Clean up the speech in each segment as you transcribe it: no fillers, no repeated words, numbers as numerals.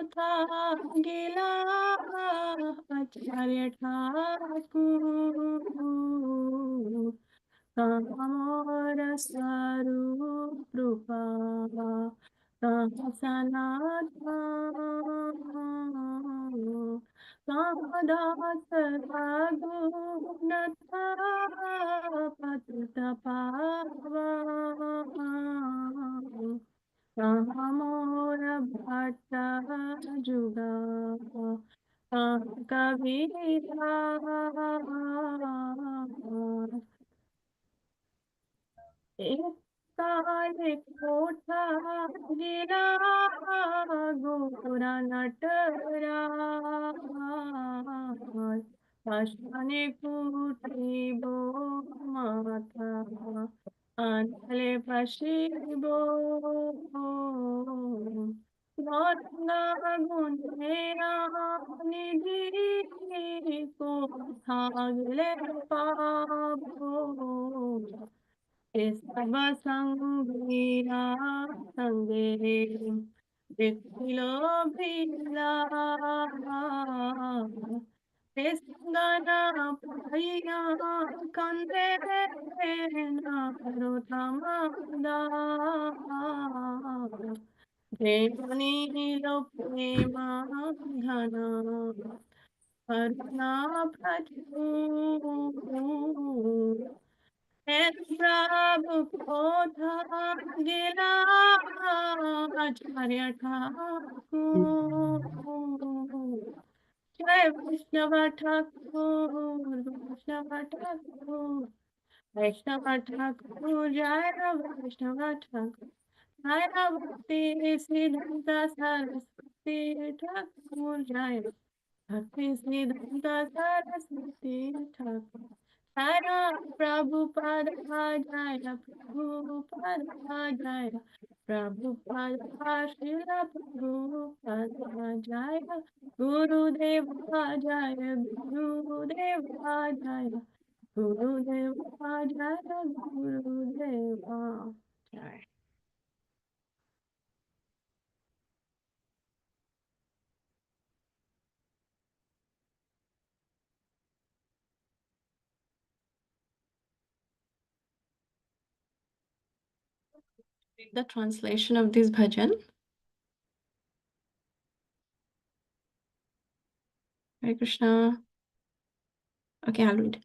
कोथा गेला आचार्य ठाकुर कामोर स्वरूप रूपा सनाथा कामदास गुणथा पतित पावन कामोर भट्टा जुगा कबीरा एक काले कोठा गिरा गोरा नटरा पाषाणे कुटिबो माथा आंधळे पशिबो गंगा गुंधेरा निधि को थागले पाबो सब संगीरा संगे देखिलो भिला गाना भैया कंदे नारो तमदा नीलो प्रेमा घना करुणा प्रभु प्रभु कोथा गेला आचार्य ठाकुर जय वैष्णव ठाकुर वैष्णव ठाकुर वैष्णव ठाकुर जय वैष्णव ठाकुर जय भक्ति सिद्धांत सरस्वती ठाकुर जय भक्ति सिद्धांत सरस्वती ठाकुर जय प्रभुपाद जय प्रभुपाद जय प्रभुपाद श्रील प्रभुपाद जय गुरुदेव जय गुरुदेव जय गुरुदेव जय गुरुदेव जय. The translation of this bhajan. Hare Krishna. Okay, I'll read.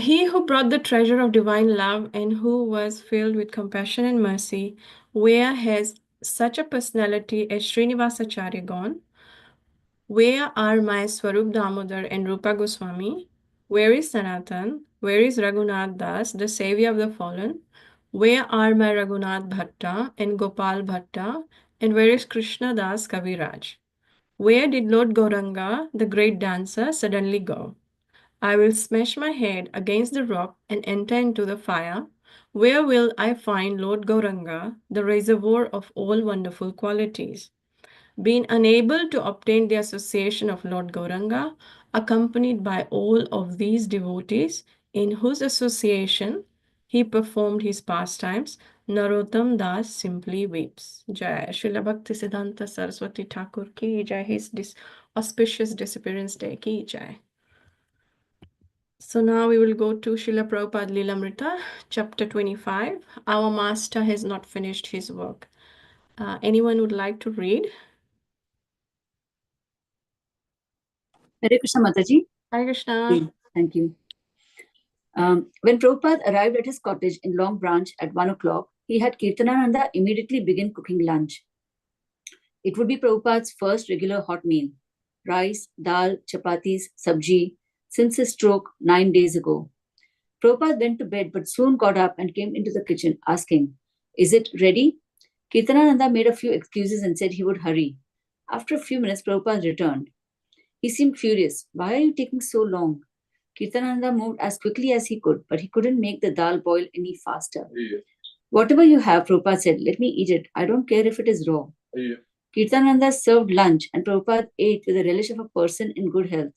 He who brought the treasure of divine love and who was filled with compassion and mercy, where has such a personality as Srinivasacharya gone? Where are my Swarup Damodar and Rupa Goswami? Where is Sanatan? Where is Raghunath Das, the savior of the fallen? Where are my Raghunath Bhatta and Gopal Bhatta? And where is Krishna Das Kaviraj? Where did Lord Gauranga, the great dancer, suddenly go? I will smash my head against the rock and enter into the fire. Where will I find Lord Gauranga, the reservoir of all wonderful qualities? Being unable to obtain the association of Lord Gauranga, accompanied by all of these devotees, in whose association he performed his pastimes, Narottam Das simply weeps. Jai Srila Bhakti Siddhanta Saraswati Thakur ki jai, his auspicious disappearance day ki jai. So now we will go to Srila Prabhupada Lilamrita, chapter 25. Our master has not finished his work. Anyone would like to read? Hare Krishna Mataji. Hare Krishna. Thank you. When Prabhupada arrived at his cottage in Long Branch at 1 o'clock, he had Kirtanananda immediately begin cooking lunch. It would be Prabhupada's first regular hot meal. Rice, dal, chapatis, sabji, since his stroke 9 days ago. Prabhupada went to bed but soon got up and came into the kitchen asking, "Is it ready?" Kirtanananda made a few excuses and said he would hurry. After a few minutes, Prabhupada returned. He seemed furious. "Why are you taking so long?" Kirtanananda moved as quickly as he could, but he couldn't make the dal boil any faster. Yeah. "Whatever you have," Prabhupada said, "let me eat it. I don't care if it is raw." Yeah. Kirtanananda served lunch and Prabhupada ate with the relish of a person in good health.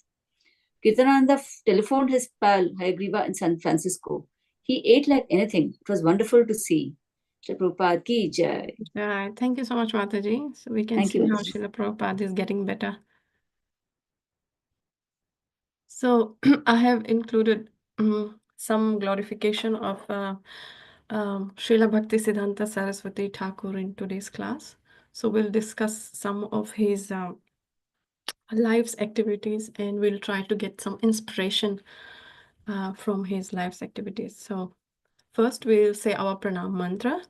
Kirtanananda telephoned his pal Hayagriva in San Francisco. He ate like anything. It was wonderful to see. Srila Prabhupada ki jai. Yeah, thank you so much, Mataji. So we can Thank see you, how Mataji. Srila Prabhupada is getting better. So I have included some glorification of Srila Bhakti Siddhanta Saraswati Thakur in today's class. So we'll discuss some of his life's activities and we'll try to get some inspiration from his life's activities. So first we'll say our pranam mantra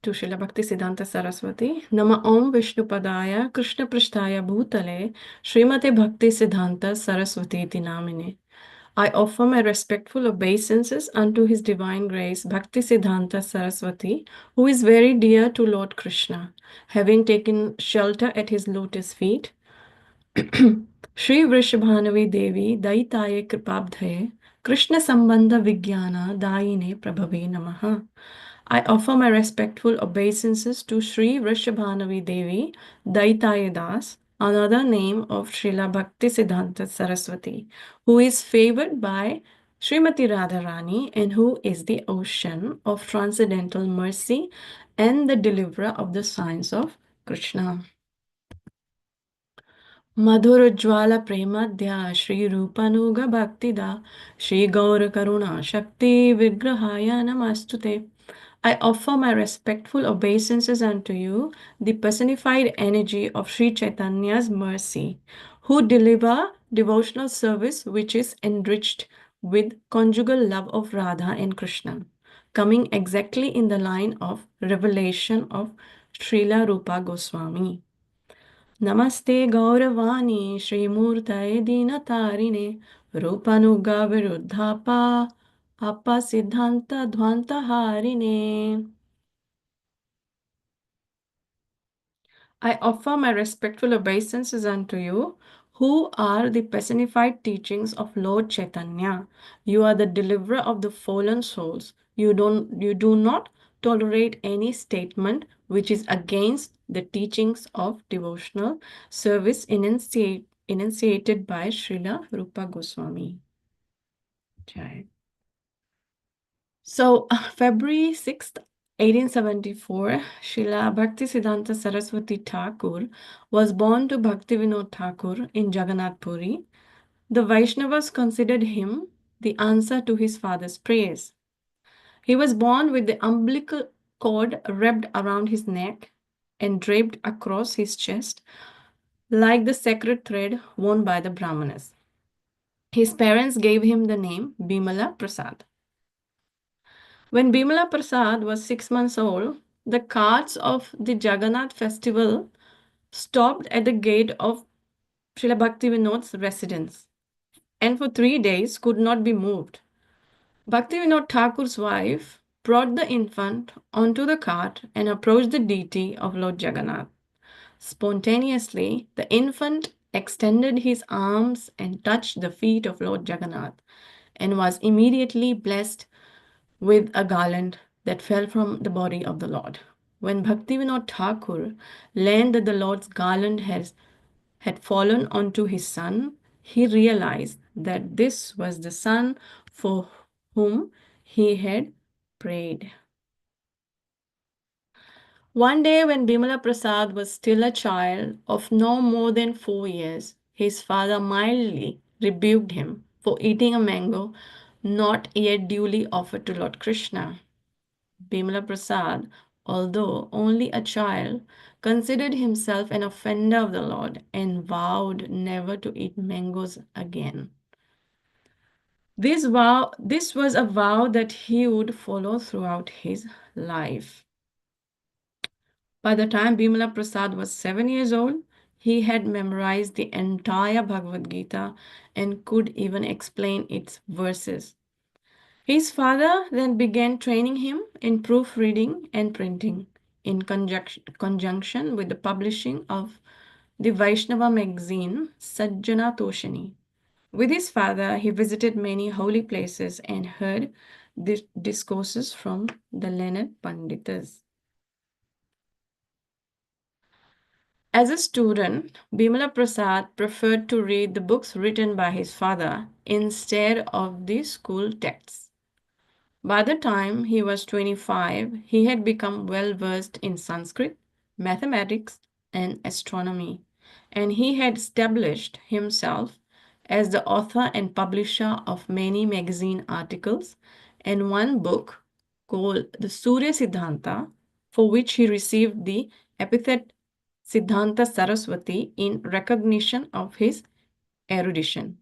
to Srila Bhakti Siddhanta Saraswati. Nama Om Vishnupadaya Krishna Prishtaya Bhutale Srimate Bhakti Siddhanta Saraswati Iti Namine. I offer my respectful obeisances unto His Divine Grace Bhakti Siddhanta Saraswati, who is very dear to Lord Krishna, having taken shelter at his lotus feet. Shri Vrishabhanavi Devi Daitaye Kripabdhaye Krishna Sambandha Vijnana Dayine Prabhave Namaha. I offer my respectful obeisances to Shri Vrishabhanavi Devi Daitaye Das, another name of Srila Bhakti Siddhanta Saraswati, who is favored by Srimati Radharani and who is the ocean of transcendental mercy and the deliverer of the signs of Krishna. मधुरोज्ज्वल प्रेमध्या Shri रूपानुग भक्तिदा Shri Gaur करुणा शक्ति विग्रहाय नमस्तुते. I offer my respectful obeisances unto you, the personified energy of Sri Chaitanya's mercy, who deliver devotional service which is enriched with conjugal love of Radha and Krishna, coming exactly in the line of revelation of Srila Rupa Goswami. नमस्ते गौरवाणी श्रीमूर्तये दीनतारिणे रूपानुगा विरुद्धापा अपा सिद्धांत ध्वांतहारिणे. I offer my respectful obeisances unto you, who are the personified teachings of Lord Chaitanya. You are the deliverer of the fallen souls. You do not tolerate any statement which is against the teachings of devotional service enunciated by Srila Rupa Goswami. Jai. So, February 6th, 1874, Srila Bhaktisiddhanta Saraswati Thakur was born to Bhaktivinoda Thakur in Jagannath Puri. The Vaishnavas considered him the answer to his father's prayers. He was born with the umbilical cord wrapped around his neck and draped across his chest like the sacred thread worn by the Brahmanas. His parents gave him the name Bimala Prasad. When Bimala Prasad was 6 months old, the carts of the Jagannath festival stopped at the gate of Srila Bhaktivinod's residence and for 3 days could not be moved. Bhaktivinoda Thakur's wife brought the infant onto the cart and approached the deity of Lord Jagannath. Spontaneously, the infant extended his arms and touched the feet of Lord Jagannath and was immediately blessed with a garland that fell from the body of the Lord. When Bhaktivinoda Thakur learned that the Lord's garland had fallen onto his son, he realized that this was the son for whom he had prayed. One day, when Bimala Prasad was still a child of no more than 4 years, his father mildly rebuked him for eating a mango not yet duly offered to Lord Krishna. Bimala Prasad, although only a child, considered himself an offender of the Lord and vowed never to eat mangoes again. This was a vow that he would follow throughout his life. By the time Bimala Prasad was 7 years old, he had memorized the entire Bhagavad Gita and could even explain its verses. His father then began training him in proofreading and printing, in conjunction with the publishing of the Vaishnava magazine Sajjana Toshani. With his father, he visited many holy places and heard discourses from the learned Panditas. As a student, Bimala Prasad preferred to read the books written by his father instead of the school texts. By the time he was 25, he had become well versed in Sanskrit, mathematics, and astronomy, and he had established himself as the author and publisher of many magazine articles and one book called the Surya Siddhanta, for which he received the epithet Siddhanta Saraswati in recognition of his erudition.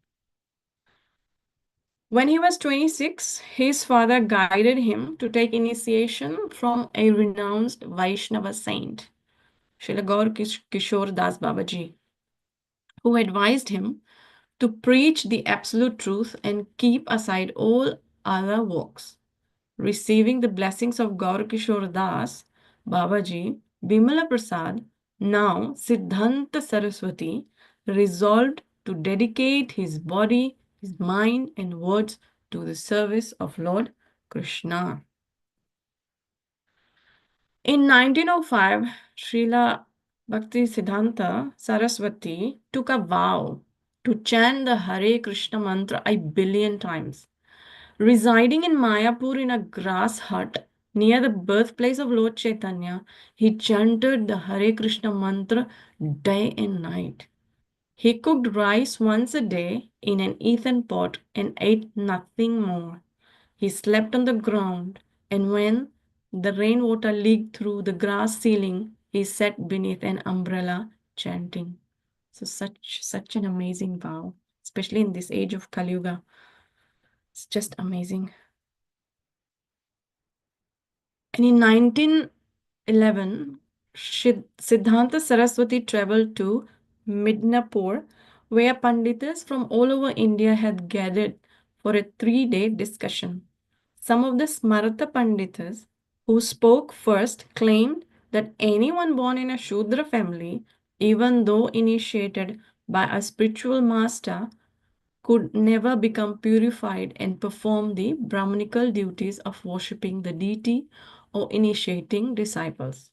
When he was 26, his father guided him to take initiation from a renowned Vaishnava saint, Srila Kishore Das Babaji, who advised him to preach the absolute truth and keep aside all other works. Receiving the blessings of Gaur Kishore Das, Babaji, Bimala Prasad, now Siddhanta Saraswati, resolved to dedicate his body, his mind, and words to the service of Lord Krishna. In 1905, Srila Bhakti Siddhanta Saraswati took a vow to chant the Hare Krishna mantra a billion times. Residing in Mayapur in a grass hut near the birthplace of Lord Chaitanya, he chanted the Hare Krishna mantra day and night. He cooked rice once a day in an earthen pot and ate nothing more. He slept on the ground, and when the rainwater leaked through the grass ceiling, he sat beneath an umbrella chanting. So such an amazing vow, especially in this age of Kali Yuga. It's just amazing. And in 1911, Siddhanta Saraswati traveled to Midnapur, where Panditas from all over India had gathered for a 3-day discussion. Some of the Smarta Panditas who spoke first claimed that anyone born in a Shudra family, even though initiated by a spiritual master, could never become purified and perform the Brahmanical duties of worshipping the deity or initiating disciples.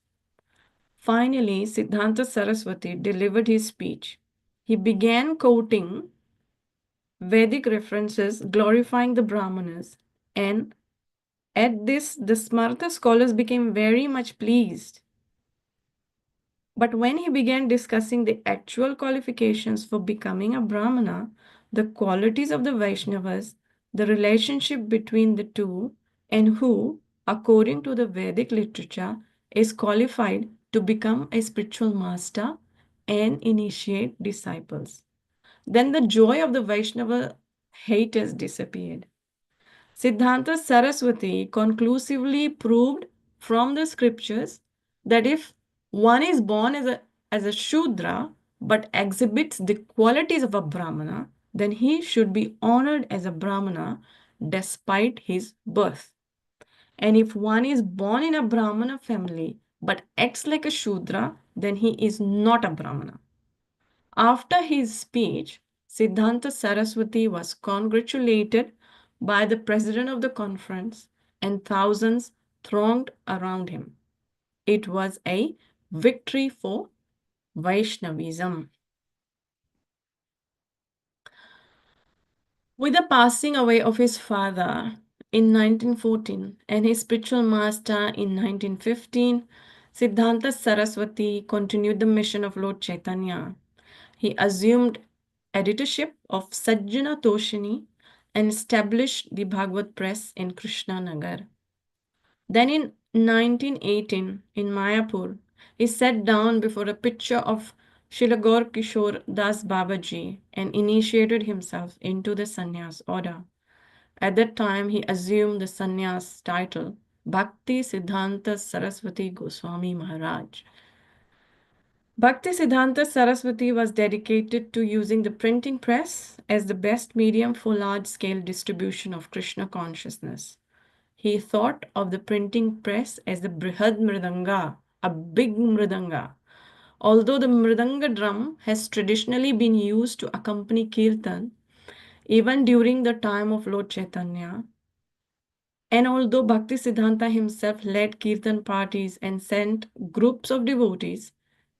Finally, Siddhanta Saraswati delivered his speech. He began quoting Vedic references glorifying the Brahmanas, and at this, the Smarta scholars became very much pleased. But when he began discussing the actual qualifications for becoming a Brahmana, the qualities of the Vaishnavas, the relationship between the two, and who, according to the Vedic literature, is qualified to become a spiritual master and initiate disciples, then the joy of the Vaishnava haters disappeared. Siddhanta Saraswati conclusively proved from the scriptures that if one is born as a Shudra but exhibits the qualities of a Brahmana, then he should be honored as a Brahmana despite his birth. And if one is born in a Brahmana family but acts like a Shudra, then he is not a Brahmana. After his speech, Siddhanta Saraswati was congratulated by the president of the conference, and thousands thronged around him. It was a victory for Vaishnavism. With the passing away of his father in 1914 and his spiritual master in 1915, Siddhanta Saraswati continued the mission of Lord Chaitanya. He assumed editorship of Sajjana Toshini and established the Bhagavad Press in Krishnanagar. Then in 1918, in Mayapur, he sat down before a picture of Srila Gaur Kishore Das Babaji and initiated himself into the sannyas order. At that time, he assumed the sannyas title Bhakti Siddhanta Saraswati Goswami Maharaj. Bhakti Siddhanta Saraswati was dedicated to using the printing press as the best medium for large-scale distribution of Krishna consciousness. He thought of the printing press as the Brihad Mridanga, a big Mridanga. Although the Mridanga drum has traditionally been used to accompany Kirtan, even during the time of Lord Chaitanya, and although Bhakti Siddhanta himself led Kirtan parties and sent groups of devotees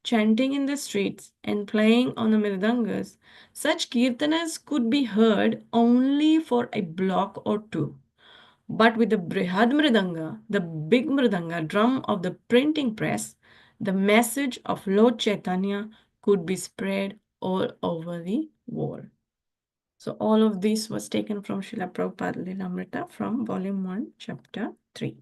chanting in the streets and playing on the mridangas, such kirtanas could be heard only for a block or two. But with the Brihad Mridanga, the big Mridanga drum of the printing press, the message of Lord Chaitanya could be spread all over the world. So all of this was taken from Srila Prabhupada Lilamrita from volume 1, chapter 3.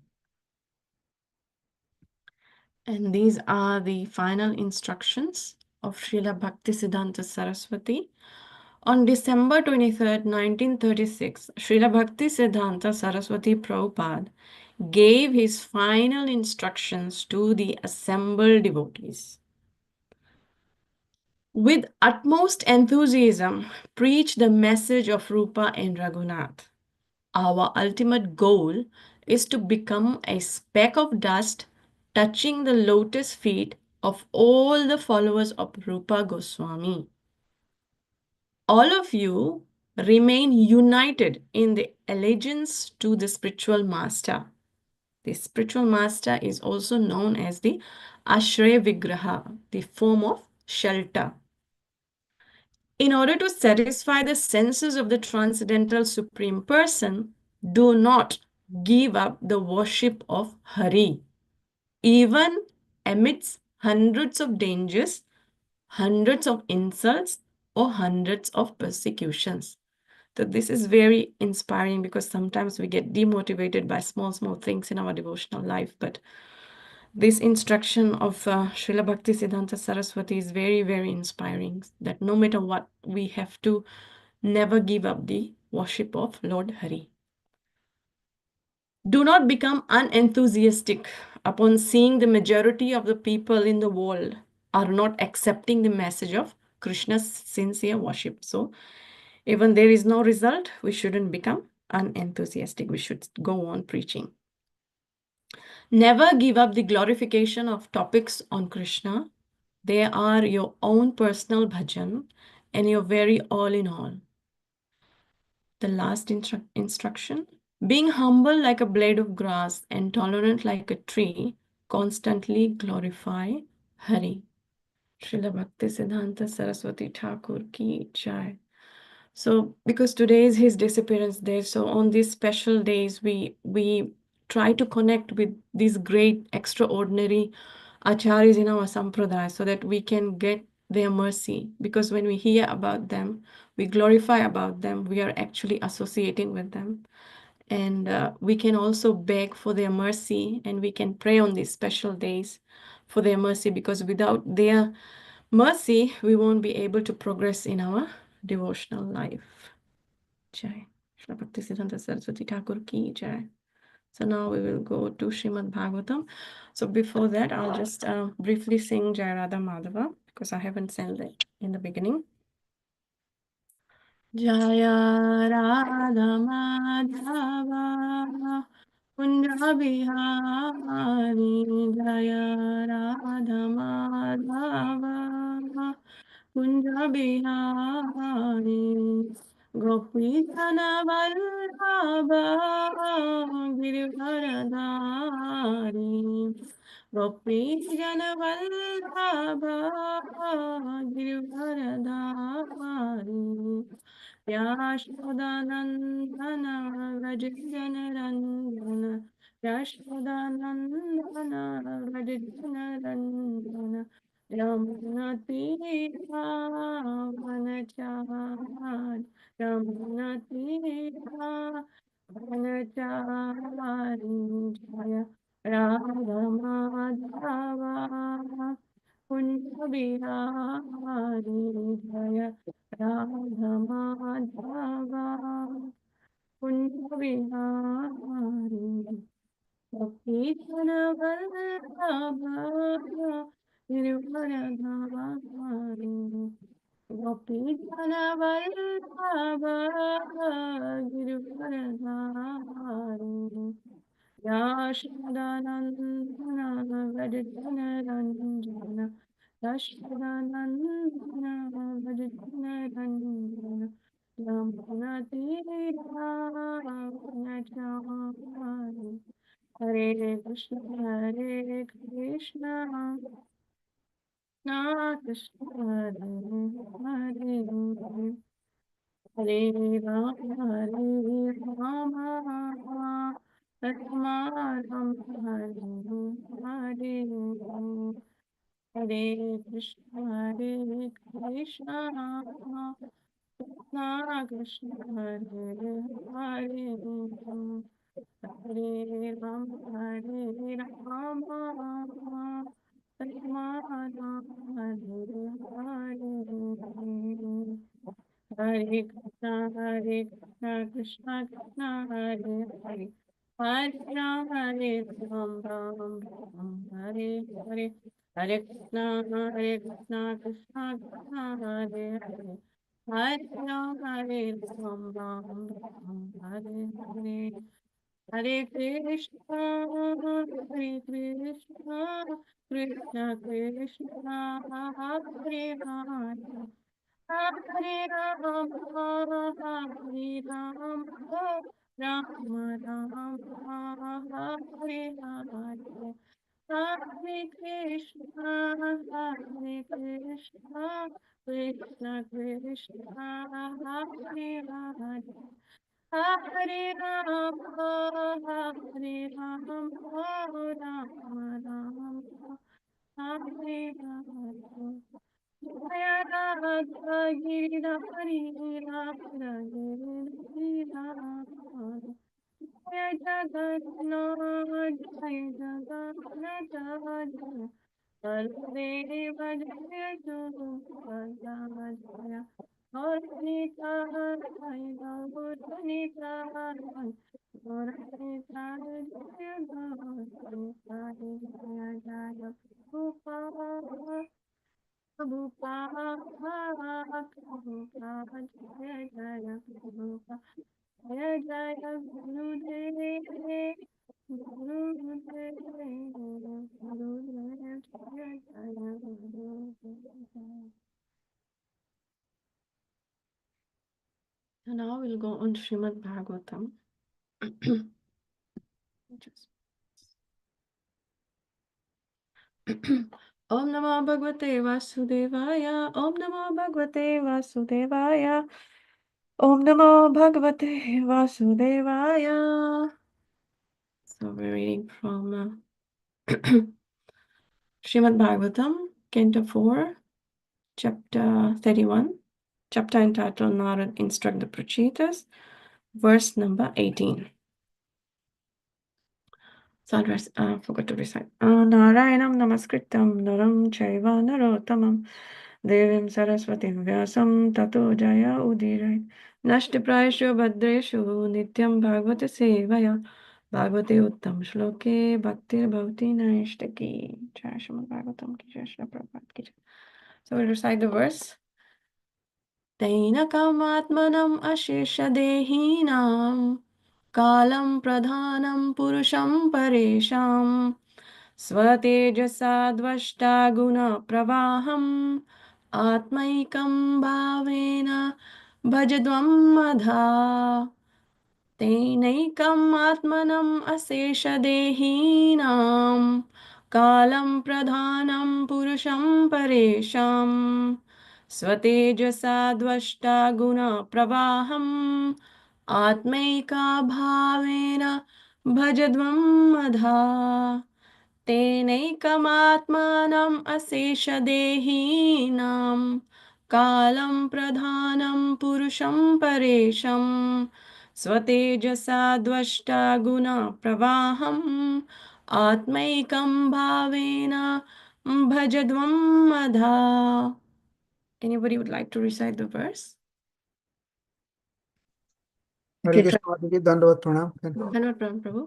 And these are the final instructions of Srila Bhaktisiddhanta Saraswati. On December 23rd, 1936, Srila Bhaktisiddhanta Saraswati Prabhupada gave his final instructions to the assembled devotees. With utmost enthusiasm, preach the message of Rupa and Raghunath. Our ultimate goal is to become a speck of dust touching the lotus feet of all the followers of Rupa Goswami. All of you remain united in the allegiance to the spiritual master. The spiritual master is also known as the Ashray Vigraha, the form of shelter. In order to satisfy the senses of the transcendental Supreme Person, do not give up the worship of Hari. Even amidst hundreds of dangers, hundreds of insults, or hundreds of persecutions. So this is very inspiring because sometimes we get demotivated by small things in our devotional life. But this instruction of Srila Bhaktisiddhanta Saraswati is very inspiring, that no matter what, we have to never give up the worship of Lord Hari. Do not become unenthusiastic upon seeing the majority of the people in the world are not accepting the message of Krishna's sincere worship. So even there is no result, we shouldn't become unenthusiastic. We should go on preaching. Never give up the glorification of topics on Krishna. They are your own personal bhajan and your very all in all. The last instruction, being humble like a blade of grass and tolerant like a tree, constantly glorify Hari. Srila Bhaktisiddhanta Saraswati Thakur ki jai. So because today is his disappearance day, so on these special days we try to connect with these great extraordinary acharyas in our sampradaya so that we can get their mercy. Because when we hear about them, we glorify about them, we are actually associating with them. And we can also beg for their mercy, and we can pray on these special days for their mercy, because without their mercy, we won't be able to progress in our devotional life. Jai. Shri Bhaktisiddhanta Saraswati Thakur ki jai. So now we will go to Srimad Bhagavatam. So before that, I'll just briefly sing Jai Radha Madhava because I haven't sang that in the beginning. Jaya Radha Madhava Kunja Bihari Jaya Radha Madhava Kunja Bihari Gopi Jana Vallabha Girivardhari Gopi Jana Vallabha Girivardhari Yashodanandana Vrajanarandana Yashodanandana Vrajanarandana Yamunatira Vanachar Yamunatira Vanachari Jaya Radha Madhava Kunja Bihari Jaya Radha Madhava Kunja Bihari Gopi Jana Vallabha Girivardhari Gopi Jana Vallabha Girivardhari Yashodanandana Vrajanarandana Yashodanandana Vrajanarandana Yamunatira Vanachari Hare Krishna Hare Krishna Krishna Hare Hare Hare Ram, Ratnalekha Hare Hare Krishna, Krishna Krishna, Hare Hare, Hare Ram, Hare Hare Krishna, Krishna Krishna, Hare Hare, Hare Ram, Ram, Hare Hare, Hare Krishna, Krishna Krishna, Hare Hare, Hare Ram, Ram, Hare Hare. Hare Krishna, Krishna Krishna, Hare Hare. Hare Ram, Hare Ram, Ram Ram, Hare Hare. Hare Krishna, Krishna Krishna, Hare Hare. Hare Ram, Hare Ram, Ram Ram, Hare Hare. Jaya Radha Giridhari Radha Giridhari Jaya Jagannath Jaya Jagannath Jaya Baladeva Jaya Subhadra Jaya Gaurita Jaya Gaurita Gaurita Jaya Gaurita Jaya Jaya Prabhupada Prabhupada Prabhupada Jaya Jaya Prabhupada Jaya Jaya Gurudev Gurudev Gurudev Jaya Jaya Gurudev. So now we'll go on Srimad Bhagavatam. Just Om Namo Bhagavate Vasudevaya. Om Namo Bhagavate Vasudevaya. Om Namo Bhagavate Vasudevaya. So we're reading from Srimad Bhagavatam, Canto 4, Chapter 31, chapter entitled Narad Instruct the Prachitas, verse number 18. So I forgot to recite. Narayanam Namaskritam Naram Chaiva Narottamam Devim Saraswatim Vyasam Tato Jaya Udirai Nashtiprayashu Bhadreshu Nityam Bhagavata Sevaya Bhagavate Uttam Shloke Bhaktir Bhavati Naishtaki. Jai Srimad Bhagavatam ki Jai Srila Prabhupada ki Jai. So we'll recite the verse. Tainakamatmanam asheshadehinam kalam pradhanam purusham paresham स्वतेजसा गुणप्रवाहम् आत्मैकं भावेन भजध्वं मधा तेनैकम् आत्मनम् अशेषदेहीनां कालं प्रधानं पुरुषं परेशां स्वतेजसा गुणप्रवाहम् आत्मैका भावेन भजध्वं मधा तेनैकमात्मानम् अशेषदेहीनां कालं प्रधानं पुरुषं परेशं स्वतेजसा गुणप्रवाहम् आत्मैकं भावेन भजध्वं मधा. Anybody would like to recite the verse? हरे कृष्ण जी दंडवत प्रणाम Dhanavad Pranam Prabhu.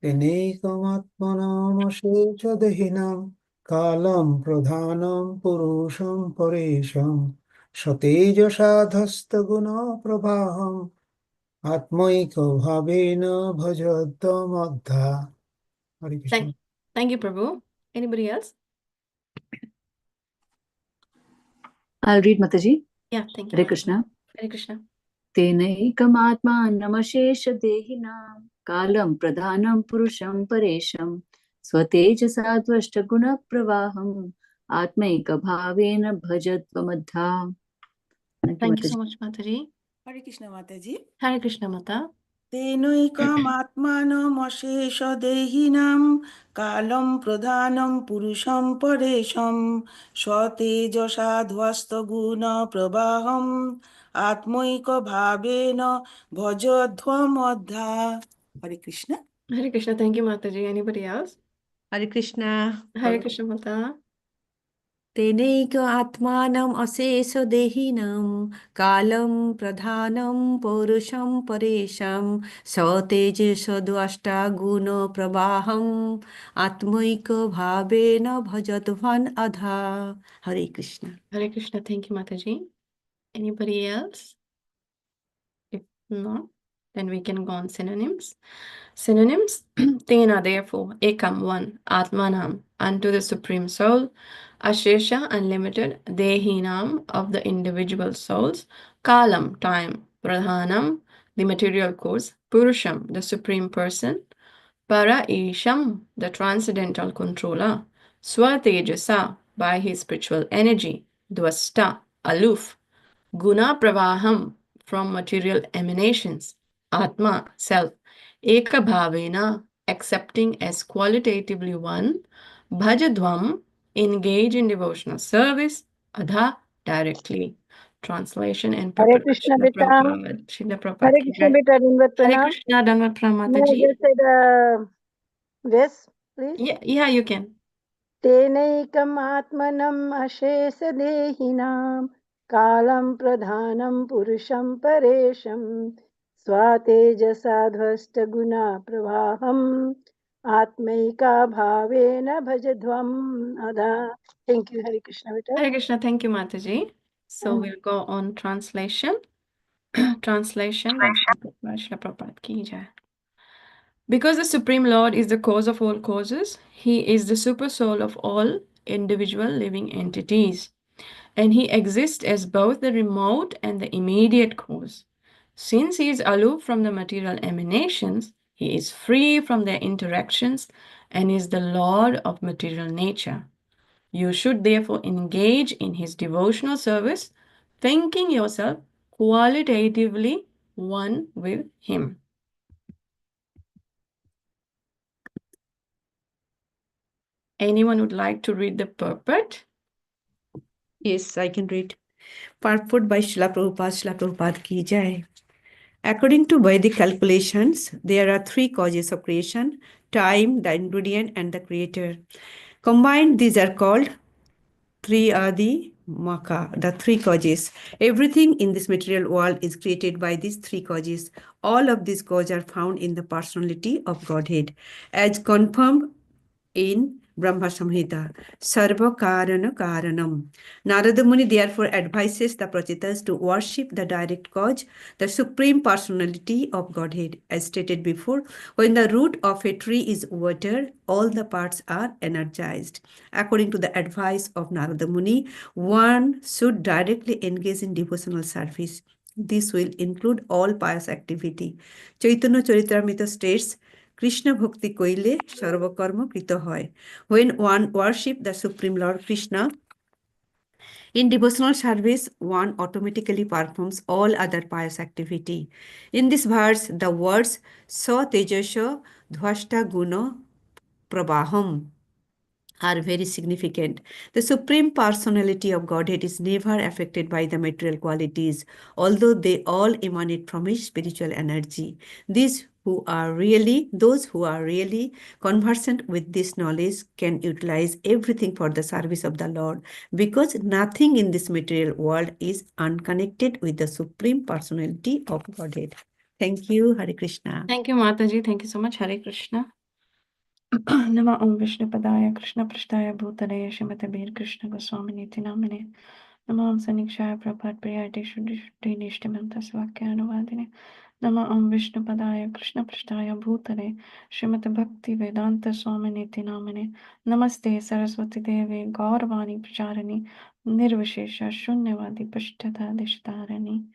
तेनैकमात्मनामशेषदेहिनां कालं प्रधानं पुरुषं परेशं सतेजसाधस्तगुणप्रवाहम् आत्मैकभावेन भजतमद्धा. हरे Krishna. Thank you, Prabhu. Anybody else? I'll read Mataji. Yeah, thank you. Hare Krishna. Hare Krishna. तेनैकमात्मानमशेषदेहिनां कालं प्रधानं पुरुषं परेशं स्वतेजसा द्वष्टगुणप्रवाहम् आत्मैकभावेन भजत्वमद्धा. Thank you so much, Mataji. Hare Krishna Mataji. Hare Krishna Mata. तेनैकमात्मानमशेषदेहिनां कालं प्रधानं पुरुषं परेशं स्वतेजसाध्वस्तगुणप्रवाहम् आत्मैकभावेन भजध्वमधा. Hare Krishna. Hare Krishna. Thank you, Mataji. Anybody else? Hare Krishna. Hare Krishna Mata. तेनैक आत्मानम् अशेषदेहिनं कालं प्रधानं पौरुषं परेशं सतेजसद्वष्टागुणप्रवाहम् आत्मैकभावेन भजध्वन् अधा. Hare Krishna. Hare Krishna. Thank you, Mataji. Anybody else? If not, then we can go on synonyms. Synonyms. Tena, therefore, ekam, one, atmanam, unto the Supreme Soul, ashesha, unlimited, dehinam, of the individual souls, kalam, time, pradhanam, the material cause, purusham, the Supreme Person, para isham, the transcendental controller, swatejasa, by his spiritual energy, dvasta, aloof, guna pravaham, from material emanations, atma, self, ekabhavena, accepting as qualitatively one, bhajadvam, engage in devotional service, adha, directly. Translation and Hare purport. Krishna Srila beta. Prabhupada. Srila Prabhupada Hare ki Krishna jai. beta. Dinvat Hare pranam. Krishna, Danvat May I Pramataji. just say the verse, please? Yeah, you can. तेनैकम् आत्मनम् अशेषदेहिनां कालं प्रधानं पुरुषं परेशं स्वातेजसाध्वस्तगुणा प्रवाहम् आत्मैकाभावेन भजध्वम् अधा. Thank you, Hare Krishna beta. Hare Krishna, thank you, Mataji. So we'll go on translation. Translation by Srila Prabhupada ki jai. Because the Supreme Lord is the cause of all causes, He is the super soul of all individual living entities, and He exists as both the remote and the immediate cause. Since He is aloof from the material emanations, He is free from their interactions and is the Lord of material nature. You should therefore engage in His devotional service, thinking yourself qualitatively one with Him. Anyone would like to read the purport? Yes, I can read. Purport by Srila Prabhupada ki jai. According to Vedic calculations, there are three causes of creation: time, the ingredient, and the creator. Combined, these are called Triyadi Maka, the three causes. Everything in this material world is created by these three causes. All of these causes are found in the personality of Godhead, as confirmed in Brahma Samhita, Sarva Karana Karanam. Narada Muni therefore advises the Prachitas to worship the direct cause, the Supreme Personality of Godhead. As stated before, when the root of a tree is watered, all the parts are energized. According to the advice of Narada Muni, one should directly engage in devotional service. This will include all pious activity. Chaitanya Charitamrita states, Krishna Bhakti Koile Sarvakarma Krita Hoy. When one worships the Supreme Lord Krishna, in devotional service, one automatically performs all other pious activity. In this verse, the words Sa Tejasha Dhvashta Guna Prabhaham are very significant. The Supreme Personality of Godhead is never affected by the material qualities, although they all emanate from His spiritual energy. Those who are really conversant with this knowledge can utilize everything for the service of the Lord, because nothing in this material world is unconnected with the Supreme Personality of Godhead. Thank you, Hare Krishna. Thank you, Mataji. Thank you so much. Hare Krishna. Nama Om Vishnu Padaya Krishna Prasthaya Bhutale Shrimate Bir Krishna Goswami Niti Namane Nama Om Sanikshaya Prabhat Priyate Shuddhi Nishtamanta Svakya Anuvadine Nama Om Vishnu Padaya Krishna Prasthaya Bhutale Shrimate Bhakti Vedanta Swami Niti Namane Namaste Saraswati Devi Gauravani Pracharani Nirvishesha Shunyavadi Pashtata Dishtarani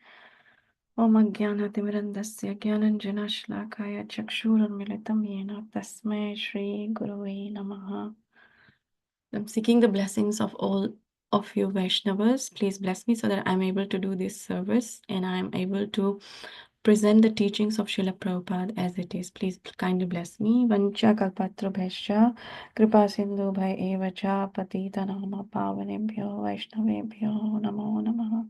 Om Ajnanatimirandasya Jnananjanashlakaya Chakshurunmilitam Yena Tasmai Shri Gurave Namaha. I'm seeking the blessings of all of you Vaishnavas, please bless me so that I'm able to do this service and I'm able to present the teachings of Srila Prabhupada as it is. Please kindly bless me. Vancha kalpatra bhascha kripa sindhu bhai evacha patita nama pavanebhyo vaishnavebhyo namo namaha.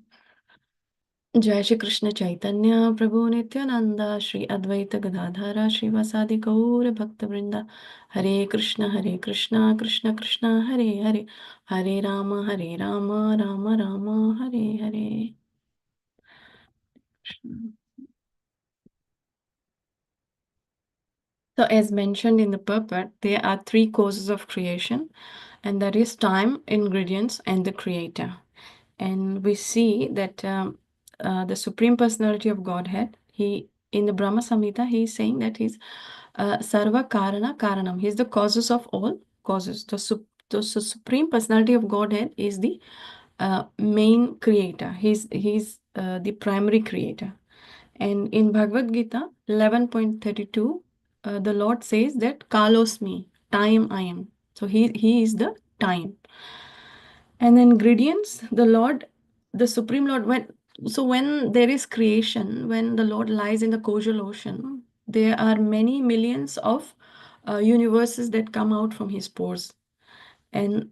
जय श्री कृष्ण चैतन्य प्रभु नित्यानंद श्री अद्वैत गदाधर श्रीवासादि गौर भक्त वृंदा हरे Krishna Krishna Krishna Hare Hare Hare Ram Ram Ram Hare Hare. So as mentioned in the purport, there are three causes of creation, and that is time, ingredients, and the creator. And we see that the Supreme Personality of Godhead, he in the Brahma Samhita, he is saying that he's Sarva Karana Karanam. He's the causes of all causes. The Supreme Personality of Godhead is the main creator. He's the primary creator. And in Bhagavad Gita 11.32, the Lord says that Kalosmi, time I am. So he is the time. And then ingredients, the Supreme Lord, when there is creation, when the Lord lies in the causal ocean, there are many millions of universes that come out from his pores. And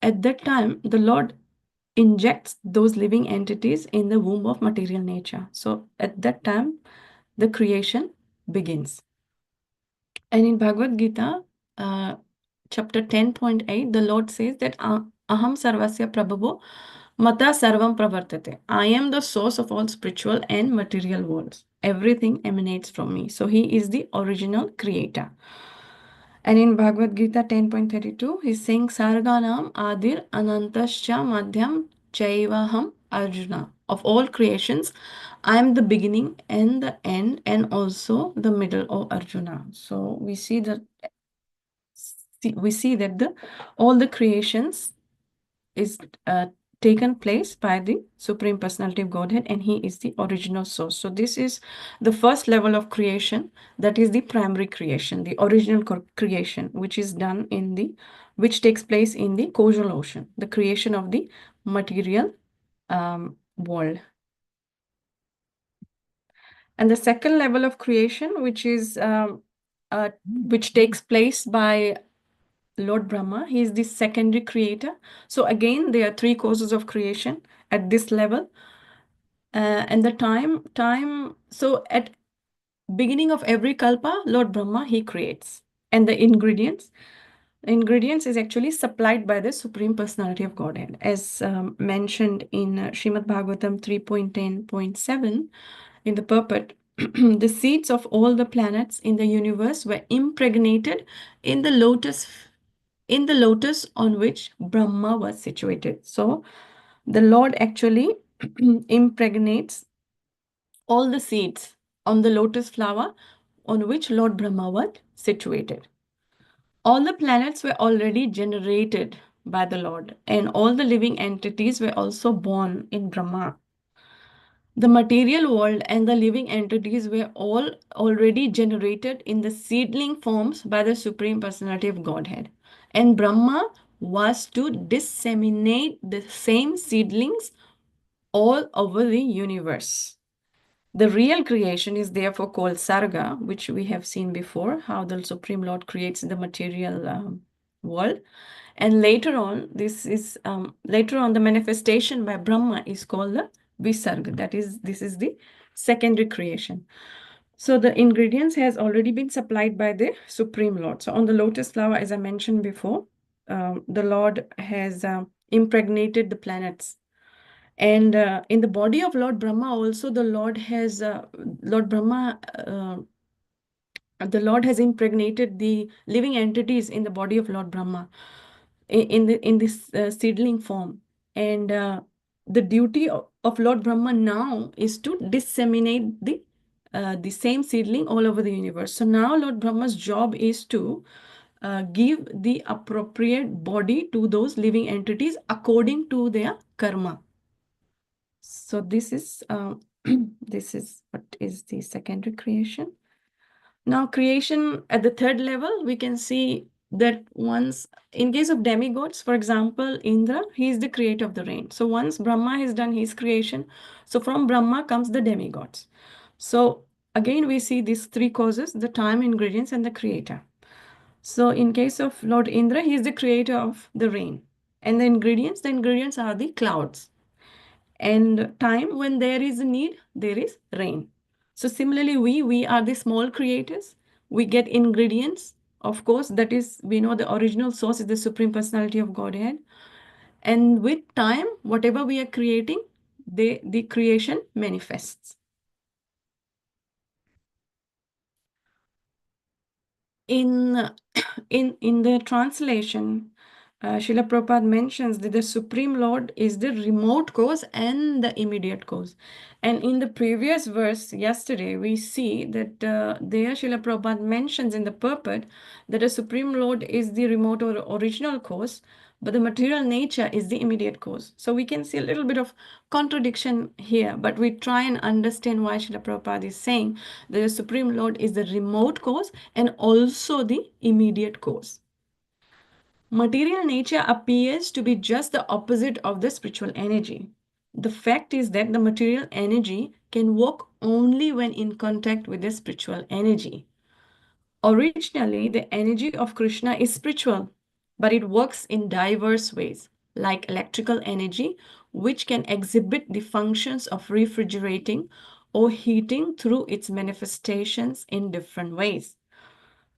at that time, the Lord injects those living entities in the womb of material nature. So at that time, the creation begins. And in Bhagavad Gita, chapter 10.8, the Lord says that Aham Sarvasya Prabhavo Mata Sarvam Pravartate. I am the source of all spiritual and material worlds. Everything emanates from me. So he is the original creator. And in Bhagavad Gita 10.32, he's saying Sarganam Adir Anantascha Madhyam Chaivaham Arjuna. Of all creations, I am the beginning and the end and also the middle, of Arjuna. So we see that all the creations is taken place by the Supreme Personality of Godhead, and he is the original source. So this is the first level of creation, that is the primary creation, the original creation, which is done which takes place in the causal ocean, the creation of the material world. And the second level of creation, which takes place by Lord Brahma, he is the secondary creator. So again, there are three causes of creation at this level. And the time, so at beginning of every kalpa, Lord Brahma, he creates. And the ingredients is actually supplied by the Supreme Personality of Godhead. As mentioned in Srimad Bhagavatam 3.10.7, in the purport, the seeds of all the planets in the universe were impregnated in the lotus on which Brahma was situated. So the Lord actually impregnates all the seeds on the lotus flower on which Lord Brahma was situated. All the planets were already generated by the Lord, and all the living entities were also born in Brahma. The material world and the living entities were all already generated in the seedling forms by the Supreme Personality of Godhead. And Brahma was to disseminate the same seedlings all over the universe. The real creation is therefore called Sarga, which we have seen before, how the Supreme Lord creates the material world. And later on, the manifestation by Brahma is called the Visarga. This is the secondary creation. So the ingredients has already been supplied by the Supreme Lord. So on the lotus flower, as I mentioned before, the Lord has impregnated the planets. And in the body of Lord Brahma also, the Lord has impregnated the living entities in the body of Lord Brahma in this seedling form. And the duty of Lord Brahma now is to disseminate the same seedling all over the universe. So now Lord Brahma's job is to give the appropriate body to those living entities according to their karma. So this is what is the secondary creation. Now creation at the third level, we can see that once, in case of demigods, for example, Indra, he is the creator of the rain. So once Brahma has done his creation, so from Brahma comes the demigods. So again, we see these three causes: the time, ingredients, and the creator. So in case of Lord Indra, he is the creator of the rain. And the ingredients are the clouds. And time, when there is a need, there is rain. So similarly, we are the small creators. We get ingredients. Of course, that is, we know the original source is the Supreme Personality of Godhead. And with time, whatever we are creating, the creation manifests. In the translation, Srila Prabhupada mentions that the Supreme Lord is the remote cause and the immediate cause. And in the previous verse yesterday, we see that there Srila Prabhupada mentions in the purport that the Supreme Lord is the remote or original cause, but the material nature is the immediate cause. So we can see a little bit of contradiction here, but we try and understand why Srila Prabhupada is saying that the Supreme Lord is the remote cause and also the immediate cause. Material nature appears to be just the opposite of the spiritual energy. The fact is that the material energy can work only when in contact with the spiritual energy. Originally, the energy of Krishna is spiritual, but it works in diverse ways, like electrical energy, which can exhibit the functions of refrigerating or heating through its manifestations in different ways.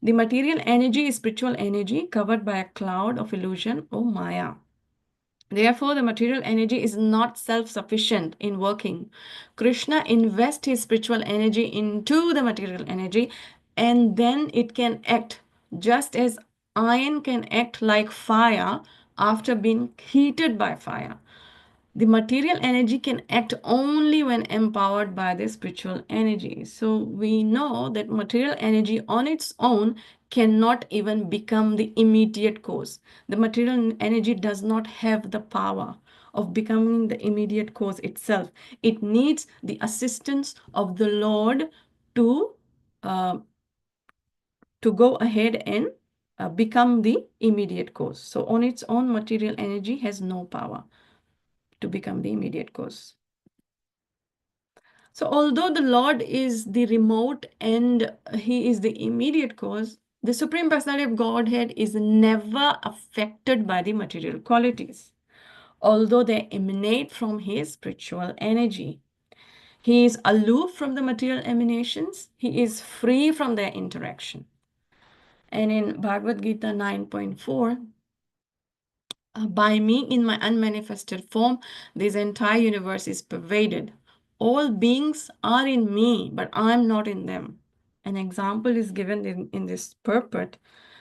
The material energy is spiritual energy covered by a cloud of illusion or Maya. Therefore, the material energy is not self-sufficient in working. Krishna invests his spiritual energy into the material energy, and then it can act just as iron can act like fire after being heated by fire. The material energy can act only when empowered by the spiritual energy. So we know that material energy on its own cannot even become the immediate cause. The material energy does not have the power of becoming the immediate cause itself. It needs the assistance of the Lord to go ahead and become the immediate cause. So on its own, material energy has no power to become the immediate cause. So although the Lord is the remote and he is the immediate cause, the Supreme Personality of Godhead is never affected by the material qualities, although they emanate from his spiritual energy. He is aloof from the material emanations. He is free from their interaction. And in Bhagavad Gita 9.4, by me in my unmanifested form, this entire universe is pervaded. All beings are in me, but I'm not in them. An example is given in this purport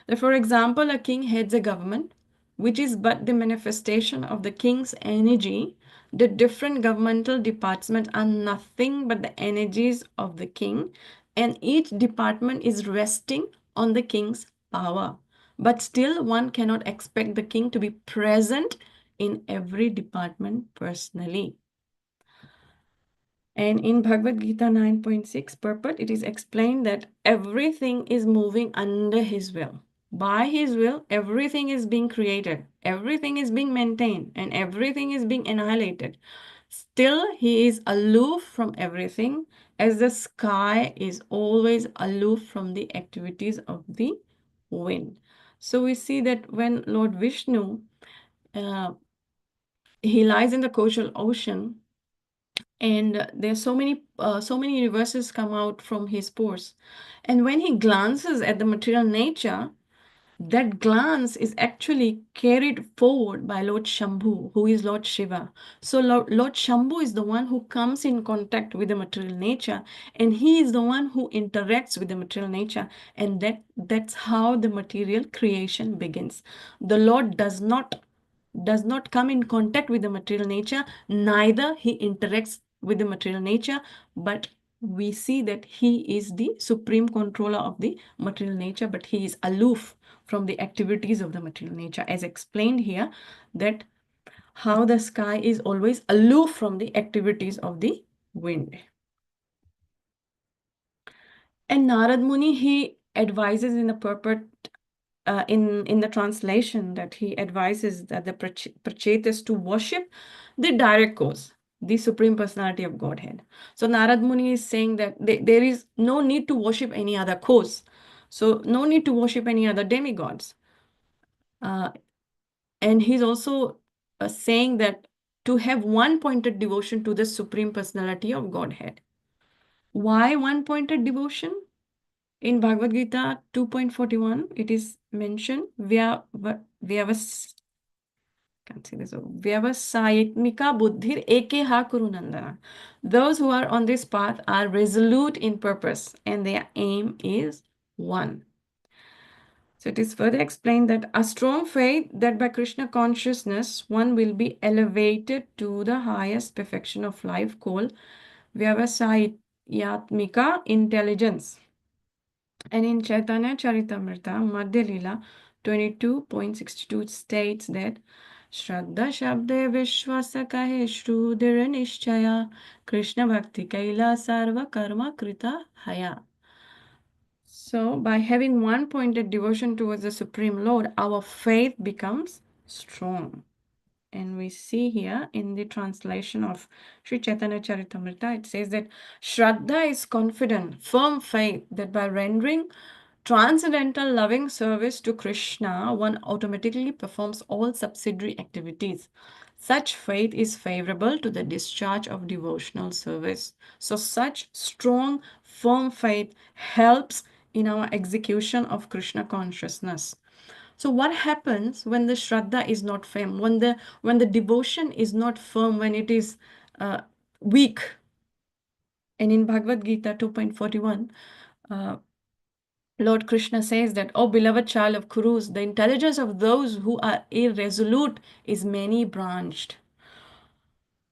that, for example, a king heads a government, which is but the manifestation of the king's energy. The different governmental departments are nothing but the energies of the king, and each department is resting on the king's power. But still, one cannot expect the king to be present in every department personally. And in Bhagavad Gita 9.6 purport, it is explained that everything is moving under his will. By his will, everything is being created, everything is being maintained, and everything is being annihilated. Still, he is aloof from everything, as the sky is always aloof from the activities of the wind. So we see that when Lord Vishnu, he lies in the coastal ocean, and there's so many universes come out from his pores. And when he glances at the material nature, that glance is actually carried forward by Lord Shambhu, who is Lord Shiva. So Lord Shambhu is the one who comes in contact with the material nature, and he is the one who interacts with the material nature, and that's how the material creation begins. The Lord does not come in contact with the material nature, neither he interacts with the material nature, but we see that he is the supreme controller of the material nature, but he is aloof from the activities of the material nature, as explained here, that how the sky is always aloof from the activities of the wind. And Narad Muni, he advises in the purport in the translation that he advises that the Prachetas to worship the direct cause, the Supreme Personality of Godhead. So Narad Muni is saying that there is no need to worship any other cause. So no need to worship any other demigods. And he's also saying that to have one-pointed devotion to the Supreme Personality of Godhead. Why one-pointed devotion? In Bhagavad Gita 2.41, it is mentioned, can't say this, Vyavasayitmika buddhir ekeha kurunandana. Those who are on this path are resolute in purpose and their aim is one. So it is further explained that a strong faith that by Krishna consciousness one will be elevated to the highest perfection of life called Vyavasayatmika intelligence. And in Chaitanya Charitamrita, Madhya Lila 22.62 states that Shraddha Shabde Vishwasa Kahe Shrudira Nishchaya Krishna Bhakti Kaila Sarva Karma Krita Haya. So, by having one-pointed devotion towards the Supreme Lord, our faith becomes strong. And we see here in the translation of Sri Chaitanya Charitamrita, it says that Shraddha is confident, firm faith that by rendering transcendental loving service to Krishna, one automatically performs all subsidiary activities. Such faith is favorable to the discharge of devotional service. So such strong, firm faith helps in our execution of Krishna consciousness. So what happens when the Shraddha is not firm, when the devotion is not firm, when it is weak? And in Bhagavad Gita 2.41, Lord Krishna says that, "O beloved child of Kurus, the intelligence of those who are irresolute is many-branched.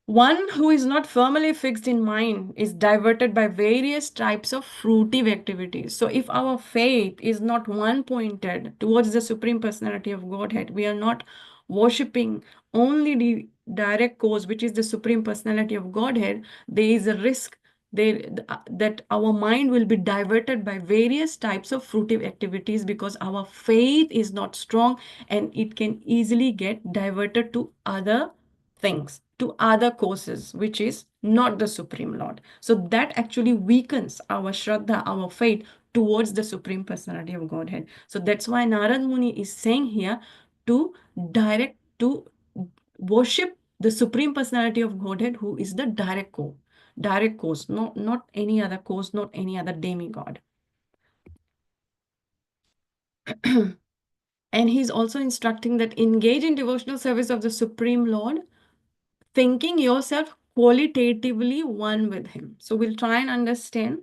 One who is not firmly fixed in mind is diverted by various types of fruitive activities." So if our faith is not one-pointed towards the Supreme Personality of Godhead, we are not worshipping only the direct cause, which is the Supreme Personality of Godhead, there is a risk that our mind will be diverted by various types of fruitive activities because our faith is not strong and it can easily get diverted to other things, to other causes, which is not the Supreme Lord. So that actually weakens our Shraddha, our faith towards the Supreme Personality of Godhead. So that's why Narad Muni is saying here to worship the Supreme Personality of Godhead, who is the direct cause, not any other cause, not any other demigod. And he's also instructing that engage in devotional service of the Supreme Lord, thinking yourself qualitatively one with him. So we'll try and understand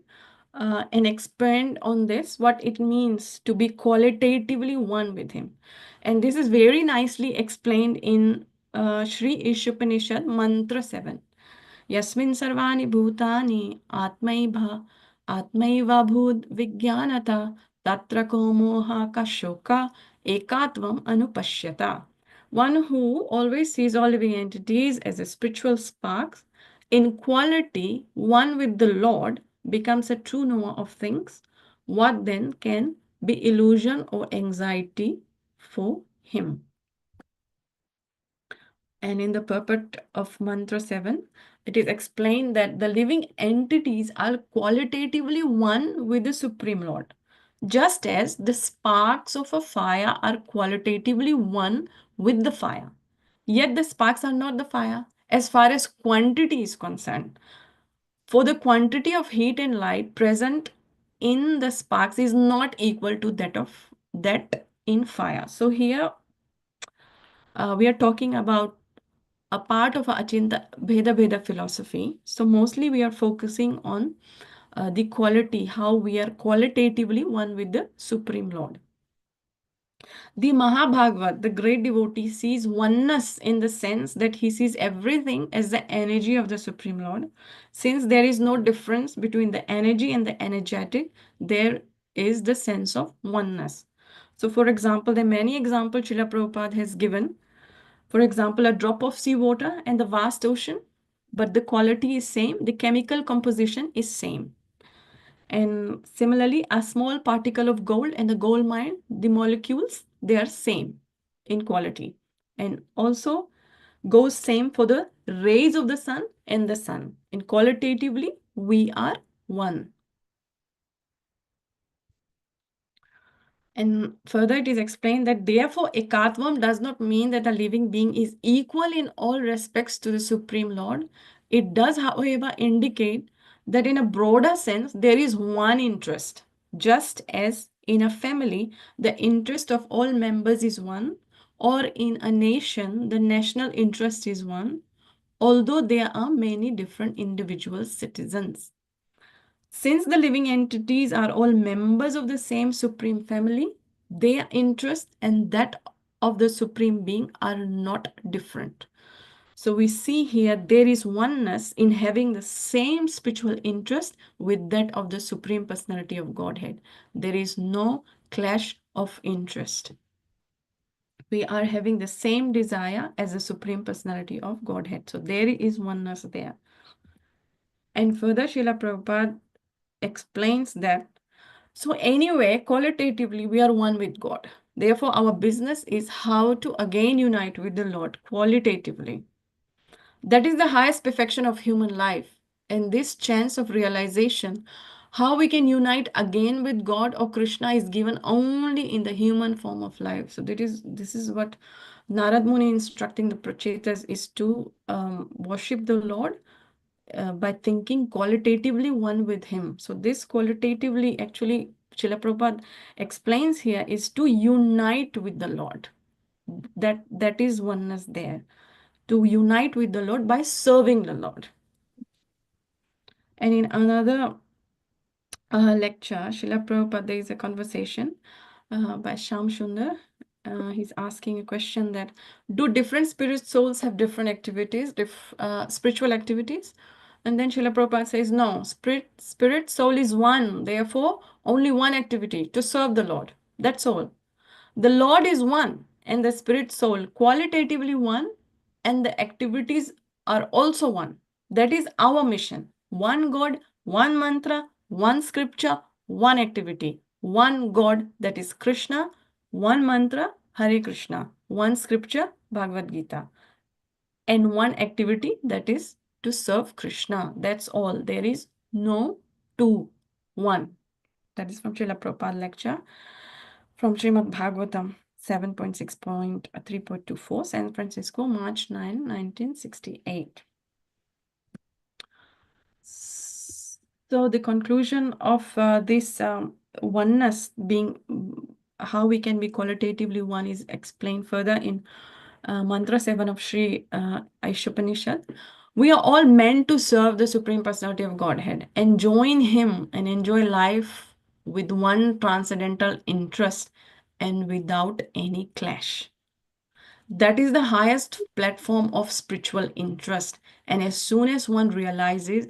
and expand on this, what it means to be qualitatively one with him. And this is very nicely explained in Sri Ishopanishad Mantra 7. Yasmin sarvani bhutani atmaiva vignanata tatra ko moha kashoka ekatvam anupashyata. One who always sees all living entities as a spiritual spark, in quality one with the Lord, becomes a true knower of things. What then can be illusion or anxiety for him? And in the purport of Mantra 7, it is explained that the living entities are qualitatively one with the Supreme Lord, just as the sparks of a fire are qualitatively one with the fire. Yet the sparks are not the fire as far as quantity is concerned. For the quantity of heat and light present in the sparks is not equal to that in fire. So here we are talking about a part of our Achinta Bheda philosophy. So mostly we are focusing on the quality, how we are qualitatively one with the Supreme Lord. The Mahabhagavat, the great devotee, sees oneness in the sense that he sees everything as the energy of the Supreme Lord. Since there is no difference between the energy and the energetic, there is the sense of oneness. So for example, there are many examples Srila Prabhupada has given. For example, a drop of seawater and the vast ocean, but the quality is same, the chemical composition is same. And similarly, a small particle of gold and the gold mine, the molecules, they are same in quality. And also goes same for the rays of the sun and the sun. And qualitatively, we are one. And further, it is explained that therefore, ekatvam does not mean that a living being is equal in all respects to the Supreme Lord. It does, however, indicate that in a broader sense, there is one interest. Just as in a family, the interest of all members is one, or in a nation, the national interest is one, although there are many different individual citizens. Since the living entities are all members of the same Supreme Family, their interest and that of the Supreme Being are not different. So we see here there is oneness in having the same spiritual interest with that of the Supreme Personality of Godhead. There is no clash of interest. We are having the same desire as the Supreme Personality of Godhead. So there is oneness there. And further, Srila Prabhupada explains that, so anyway, qualitatively, we are one with God. Therefore, our business is how to again unite with the Lord qualitatively. That is the highest perfection of human life. And this chance of realization, how we can unite again with God or Krishna, is given only in the human form of life. So this is what Narad Muni instructing the Prachetas is to worship the Lord by thinking qualitatively one with him. So this qualitatively, actually, Srila Prabhupada explains here, is to unite with the Lord. That is oneness there. To unite with the Lord by serving the Lord. And in another lecture, Srila Prabhupada, there is a conversation by Sham Sundar. He's asking a question that, do different spirit souls have different activities, spiritual activities? And then Srila Prabhupada says, no, spirit soul is one. Therefore, only one activity, to serve the Lord. That's all. The Lord is one and the spirit soul qualitatively one, and the activities are also one. That is our mission. One God, one mantra, one scripture, one activity. One God, that is Krishna, one mantra, Hare Krishna, one scripture, Bhagavad Gita, and one activity, that is to serve Krishna. That's all. There is no two, one. That is from Srila Prabhupada lecture from Srimad Bhagavatam 7.6.3.24, San Francisco, March 9, 1968. So the conclusion of this oneness being how we can be qualitatively one is explained further in Mantra 7 of Sri Ishopanishad. We are all meant to serve the Supreme Personality of Godhead and join Him and enjoy life with one transcendental interest and without any clash. That is the highest platform of spiritual interest. And as soon as one realizes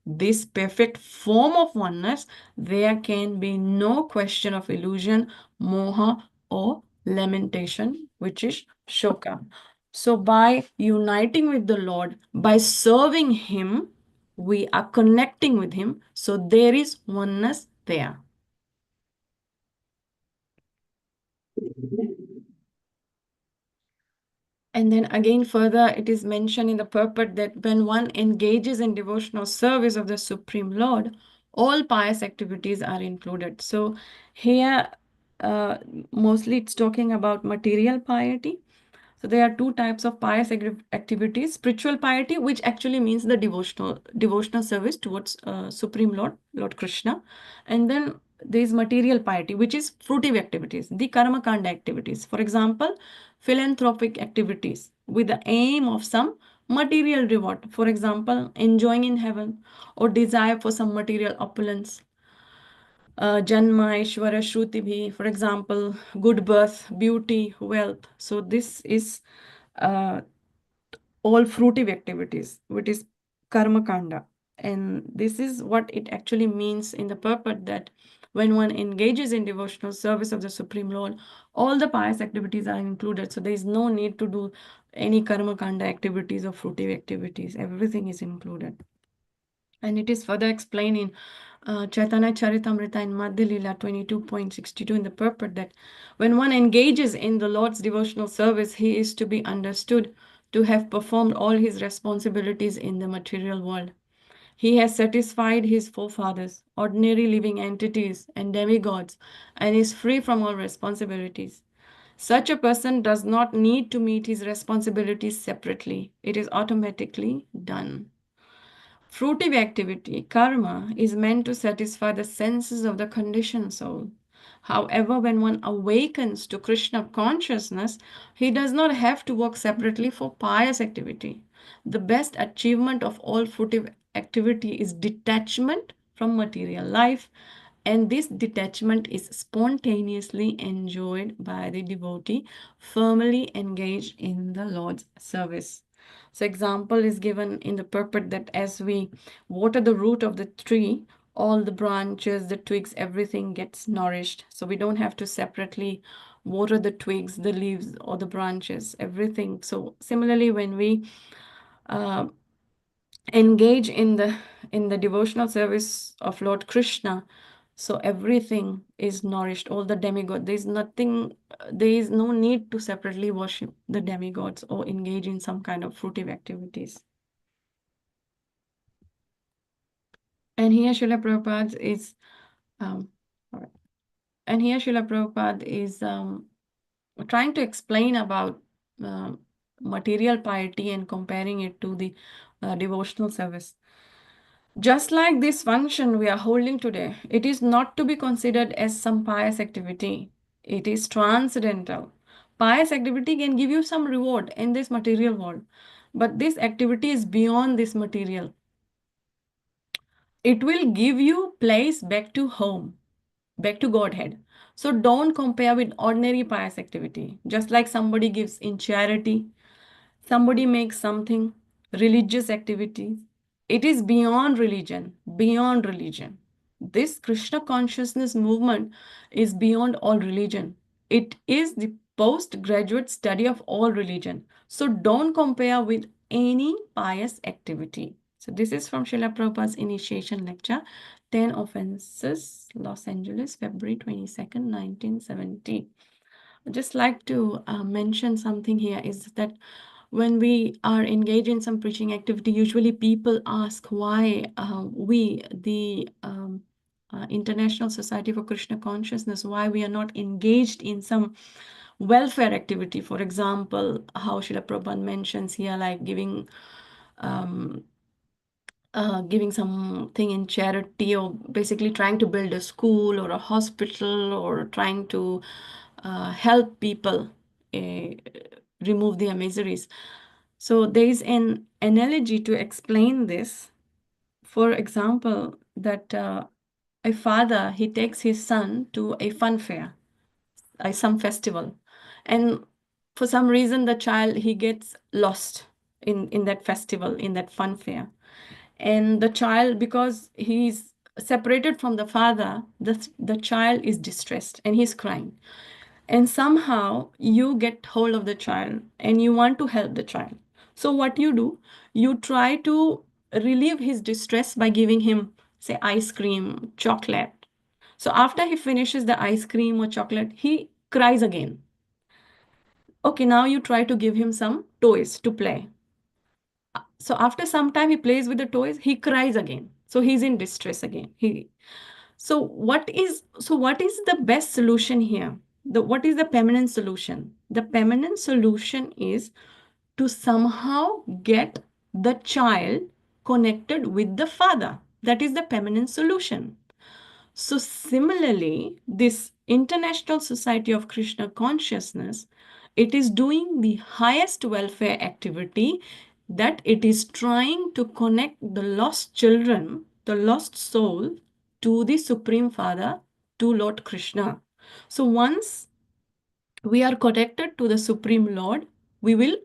this perfect form of oneness, there can be no question of illusion, moha, or lamentation, which is shoka. So by uniting with the Lord, by serving Him, we are connecting with Him. So there is oneness there. And then again, further, it is mentioned in the purport that when one engages in devotional service of the Supreme Lord, all pious activities are included. So here, mostly it's talking about material piety. So there are two types of pious activities: spiritual piety, which actually means the devotional service towards Supreme Lord Krishna, and then there is material piety, which is fruitive activities, the karma kanda activities. For example, philanthropic activities with the aim of some material reward. For example, enjoying in heaven or desire for some material opulence. Janma, Ishvara, Shruti bhi, for example, good birth, beauty, wealth. So this is all fruitive activities, which is karma kanda. And this is what it actually means in the purport, that when one engages in devotional service of the Supreme Lord, all the pious activities are included. So there is no need to do any karma kanda activities or fruitive activities. Everything is included. And it is further explained in Chaitanya Charitamrita in Madhya Lila 22.62 in the purport that when one engages in the Lord's devotional service, he is to be understood to have performed all his responsibilities in the material world. He has satisfied his forefathers, ordinary living entities, and demigods, and is free from all responsibilities. Such a person does not need to meet his responsibilities separately. It is automatically done. Fruitive activity, karma, is meant to satisfy the senses of the conditioned soul. However, when one awakens to Krishna consciousness, he does not have to work separately for pious activity. The best achievement of all fruitive activity is detachment from material life, and this detachment is spontaneously enjoyed by the devotee firmly engaged in the Lord's service. So example is given in the purport that as we water the root of the tree, all the branches, the twigs, everything gets nourished. So we don't have to separately water the twigs, the leaves, or the branches, everything. So similarly, when we uh, engage in the devotional service of Lord Krishna, so everything is nourished, all the demigod. There is nothing, there is no need to separately worship the demigods or engage in some kind of fruitive activities. And here Srila Prabhupada is, all right. And here Srila Prabhupada is trying to explain about material piety and comparing it to the devotional service. Just like this function we are holding today, it is not to be considered as some pious activity. It is transcendental. Pious activity can give you some reward in this material world, but this activity is beyond this material. It will give you place back to home, back to Godhead. So don't compare with ordinary pious activity. Just like somebody gives in charity, somebody makes something, religious activities. It is beyond religion, beyond religion. This Krishna consciousness movement is beyond all religion. It is the postgraduate study of all religion. So don't compare with any pious activity. So this is from Srila Prabhupada's initiation lecture, 10 Offenses, Los Angeles, February 22nd, 1970. I'd just like to mention something here is that when we are engaged in some preaching activity, usually people ask why we, the International Society for Krishna Consciousness, why we are not engaged in some welfare activity. For example, how Srila Prabhupada mentions here, like giving something in charity, or basically trying to build a school or a hospital, or trying to help people remove their miseries. So there is an analogy to explain this. For example, that a father, he takes his son to a fun fair, some festival, and for some reason the child, he gets lost in that festival, in that fun fair. And the child, because he's separated from the father, the child is distressed and he's crying. And somehow you get hold of the child and you want to help the child. So what you do, you try to relieve his distress by giving him, say, ice cream, chocolate. So after he finishes the ice cream or chocolate, he cries again. Okay, now you try to give him some toys to play. So after some time he plays with the toys, he cries again. So he's in distress again. So what is the best solution here? What is the permanent solution? The permanent solution is to somehow get the child connected with the father. That is the permanent solution. So similarly, this International Society of Krishna Consciousness, it is doing the highest welfare activity, that it is trying to connect the lost children, the lost soul, to the Supreme Father, to Lord Krishna. So once we are connected to the Supreme Lord, we will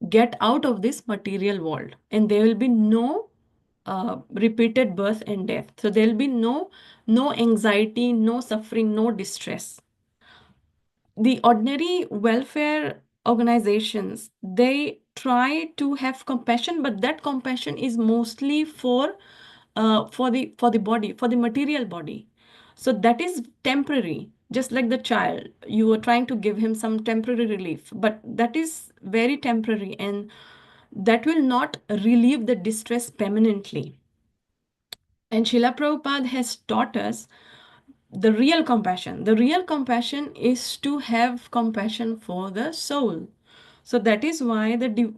get out of this material world, and there will be no repeated birth and death. So there will be no anxiety, no suffering, no distress. The ordinary welfare organizations, they try to have compassion, but that compassion is mostly for for the body, for the material body. So that is temporary, just like the child. You are trying to give him some temporary relief, but that is very temporary, and that will not relieve the distress permanently. And Srila Prabhupada has taught us the real compassion. The real compassion is to have compassion for the soul. So that is why the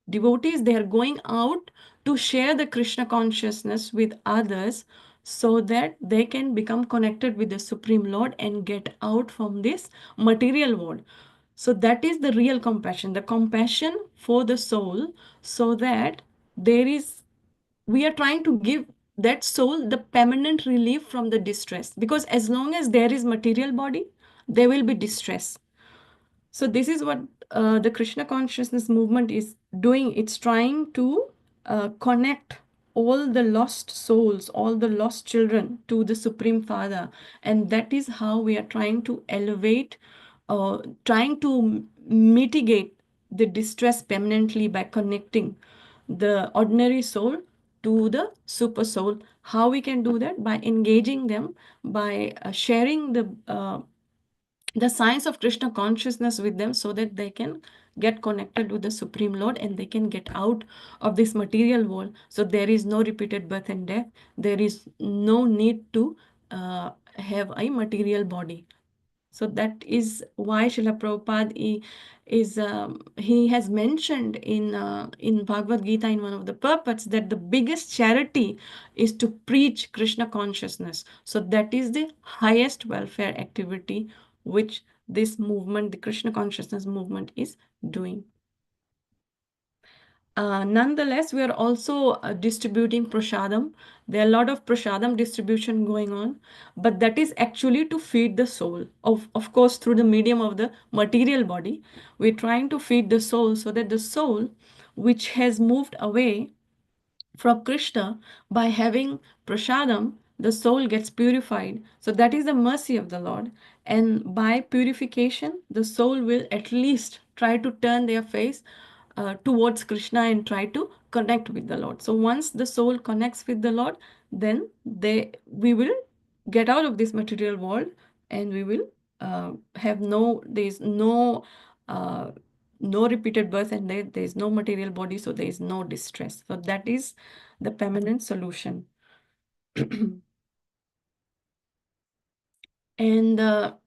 devotees, they are going out to share the Krishna consciousness with others, so that they can become connected with the Supreme Lord and get out from this material world. So that is the real compassion, the compassion for the soul, so that there is, we are trying to give that soul the permanent relief from the distress, because as long as there is material body, there will be distress. So this is what the Krishna consciousness movement is doing. It's trying to connect all the lost souls, all the lost children to the Supreme Father. And that is how we are trying to elevate, trying to mitigate the distress permanently by connecting the ordinary soul to the super soul. How we can do that? By engaging them, by sharing the science of Krishna consciousness with them, so that they can get connected with the Supreme Lord and they can get out of this material world. So there is no repeated birth and death. There is no need to have a material body. So that is why Srila Prabhupada he has mentioned in Bhagavad Gita, in one of the purports, that the biggest charity is to preach Krishna consciousness. So that is the highest welfare activity which this movement, the Krishna consciousness movement, is doing. Nonetheless, we are also distributing prasadam. There are a lot of prasadam distribution going on, but that is actually to feed the soul. Of course, through the medium of the material body, we're trying to feed the soul, so that the soul, which has moved away from Krishna, by having prasadam, the soul gets purified. So that is the mercy of the Lord. And by purification, the soul will at least try to turn their face towards Krishna and try to connect with the Lord. So once the soul connects with the Lord, then we will get out of this material world, and we will there's no repeated birth, and there is no material body, so there is no distress. So that is the permanent solution. And the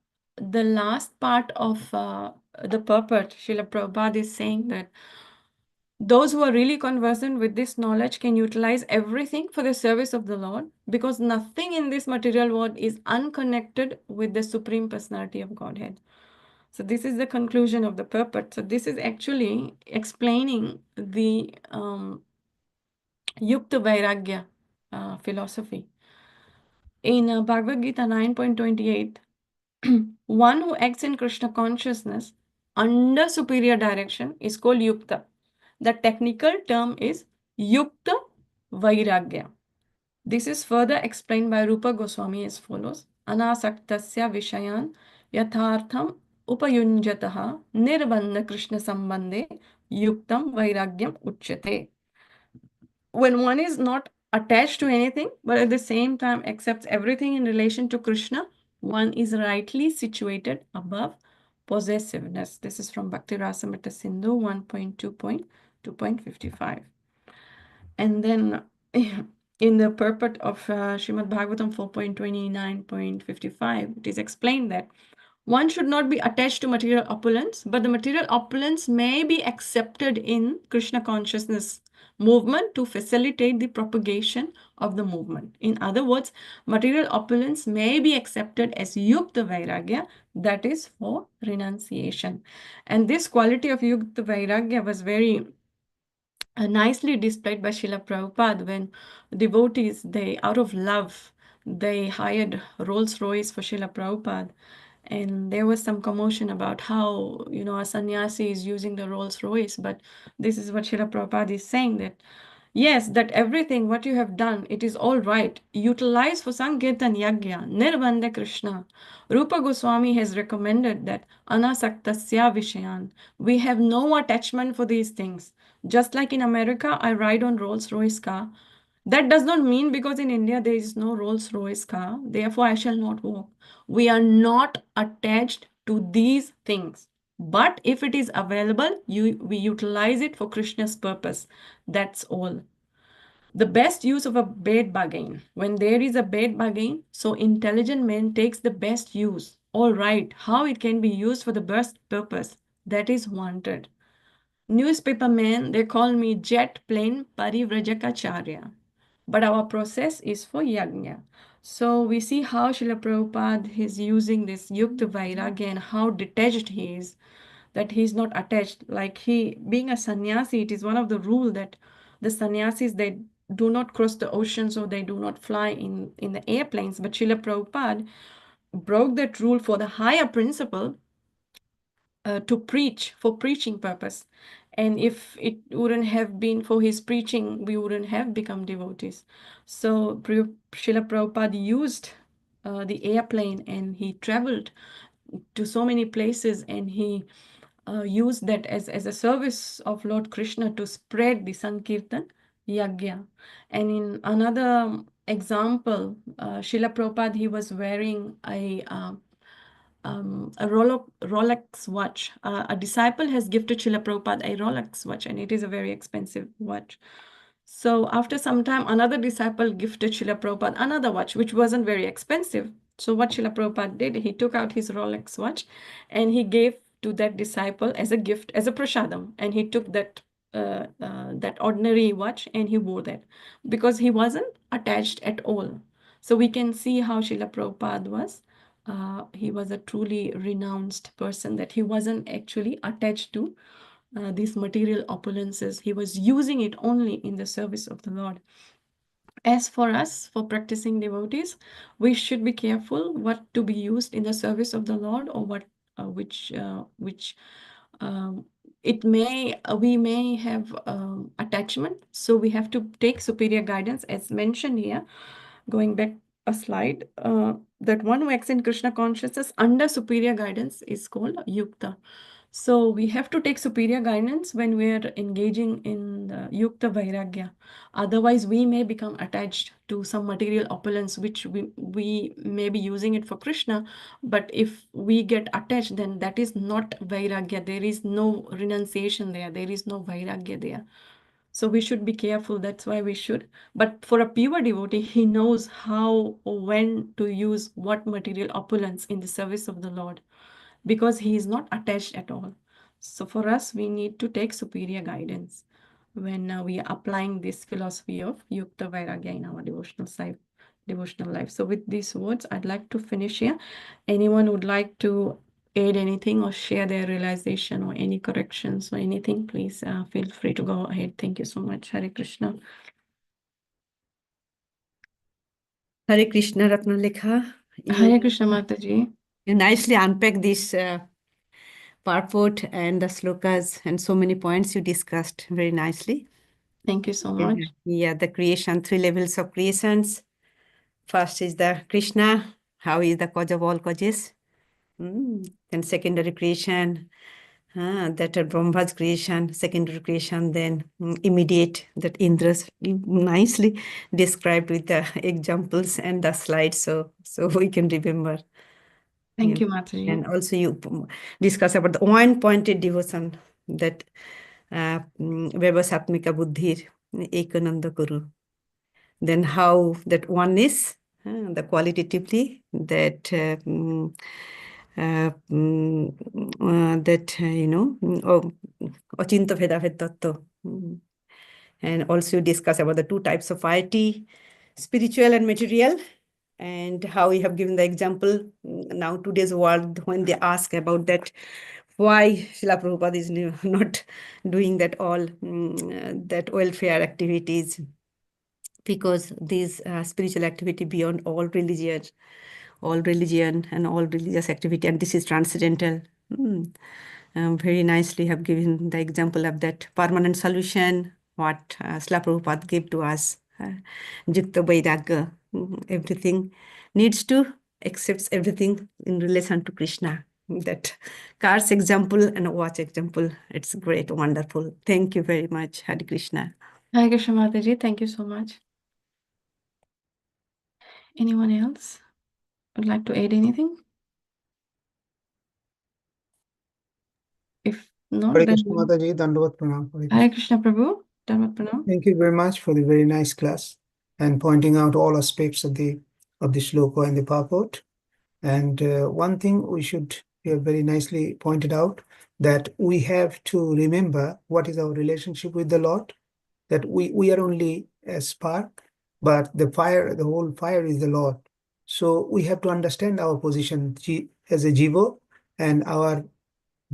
last part of the purport, Srila Prabhupada is saying that those who are really conversant with this knowledge can utilize everything for the service of the Lord, because nothing in this material world is unconnected with the Supreme Personality of Godhead. So this is the conclusion of the purport. So this is actually explaining the Yukta Vairagya philosophy. In Bhagavad Gita 9.28, one who acts in Krishna consciousness under superior direction is called Yukta. The technical term is Yukta Vairagya. This is further explained by Rupa Goswami as follows. Anasaktasya vishayan yathartham upayunjataha nirbandha Krishna sambandhe yuktam vairagyam uchyate. When one is not attached to anything, but at the same time accepts everything in relation to Krishna, one is rightly situated above possessiveness. This is from Bhakti Rasamrita Sindhu 1.2.2.55. And then in the purport of Srimad Bhagavatam 4.29.55, it is explained that one should not be attached to material opulence, but the material opulence may be accepted in Krishna consciousness movement to facilitate the propagation of the movement. In other words, material opulence may be accepted as Yukta Vairagya, that is for renunciation. And this quality of Yukta Vairagya was very nicely displayed by Srila Prabhupada when devotees, out of love, they hired Rolls-Royce for Srila Prabhupada. And there was some commotion about how, a sannyasi is using the Rolls-Royce. But this is what Srila Prabhupada is saying, that yes, that everything what you have done, it is all right. Utilize for Sankirtan Yagya, Nirbandha Krishna. Rupa Goswami has recommended that Anasaktasya Vishayan. We have no attachment for these things. Just like in America, I ride on Rolls-Royce car. That does not mean because in India there is no Rolls-Royce car, therefore I shall not walk. We are not attached to these things. But if it is available, we utilize it for Krishna's purpose. That's all. The best use of a bed bargain. When there is a bed bargain, so intelligent man takes the best use. All right, how it can be used for the best purpose, that is wanted. Newspaper man, they call me jet plane Parivrajaka but our process is for yajna. So we see how Srila Prabhupada is using this yukta vairagya and how detached he is, that he is not attached. Like he, being a sannyasi, it is one of the rule that the sannyasis, they do not cross the oceans or they do not fly in the airplanes. But Srila Prabhupada broke that rule for the higher principle to preach, for preaching purpose. And if it wouldn't have been for his preaching, we wouldn't have become devotees. So Srila Prabhupada used the airplane and he traveled to so many places and he used that as a service of Lord Krishna to spread the Sankirtan Yagya. And in another example, Srila Prabhupada, he was wearing a Rolex watch. A disciple has gifted Srila Prabhupada a Rolex watch, and it is a very expensive watch. So after some time, another disciple gifted Srila Prabhupada another watch, which wasn't very expensive. So what Srila Prabhupada did, he took out his Rolex watch and he gave to that disciple as a gift, as a prasadam, and he took that ordinary watch and he wore that because he wasn't attached at all. So we can see how Srila Prabhupada was. He was a truly renounced person, that he wasn't actually attached to these material opulences. He was using it only in the service of the Lord. As for us, for practicing devotees, we should be careful what to be used in the service of the Lord, or what which it may we may have attachment. So we have to take superior guidance, as mentioned here. Going back a slide, that one who acts in Krishna consciousness under superior guidance is called yukta. So we have to take superior guidance when we are engaging in the yukta vairagya. Otherwise, we may become attached to some material opulence, which we may be using it for Krishna. But if we get attached, then that is not vairagya. There is no renunciation there. There is no vairagya there. So we should be careful. That's why we should. But for a pure devotee, he knows how or when to use what material opulence in the service of the Lord, because he is not attached at all. So for us, we need to take superior guidance when we are applying this philosophy of Yukta Vairagya in our devotional life. So with these words, I'd like to finish here. Anyone would like to add anything or share their realization or any corrections or anything, please feel free to go ahead. Thank you so much. Hare Krishna. Hare Krishna, Ratnalekha. Hare Krishna, Mataji. You nicely unpack this purport and the slokas and so many points you discussed very nicely. Thank you so much. Yeah, the creation, 3 levels of creations. First is the Krishna, how he is the cause of all causes. Then secondary creation, that Brahma's creation, secondary creation, then immediate, that Indra's, nicely described with the examples and the slides, so we can remember. Thank you, Mataji. And also you discuss about the one-pointed devotion, that Vyavasatmika Buddhir Ekananda Guru. Then how that oneness, the qualitatively, that Achinta Bheda Tattva. And also discuss about the 2 types of piety, spiritual and material, and how we have given the example now today's world when they ask about that, why Srila Prabhupada is not doing that all that welfare activities, because these spiritual activity beyond all religion and all religious activity, and this is transcendental. Very nicely have given the example of that permanent solution, what Srila Prabhupada gave to us. Jukta Vairagya, everything needs to accepts everything in relation to Krishna. That car's example and watch example, it's great, wonderful. Thank you very much. Hare Krishna. Hare Krishna, Mataji. Thank you so much. Anyone else would like to add anything? If not, Hare then Krishna Mataji, Dandavat Pranam. Hare Hare Krishna. Krishna Prabhu. Dandavat Pranam. Thank you very much for the very nice class and pointing out all aspects of the shloka and the purport. And one thing we should have very nicely pointed out, that we have to remember what is our relationship with the Lord, that we are only a spark, but the whole fire is the Lord. So we have to understand our position as a jiva, and our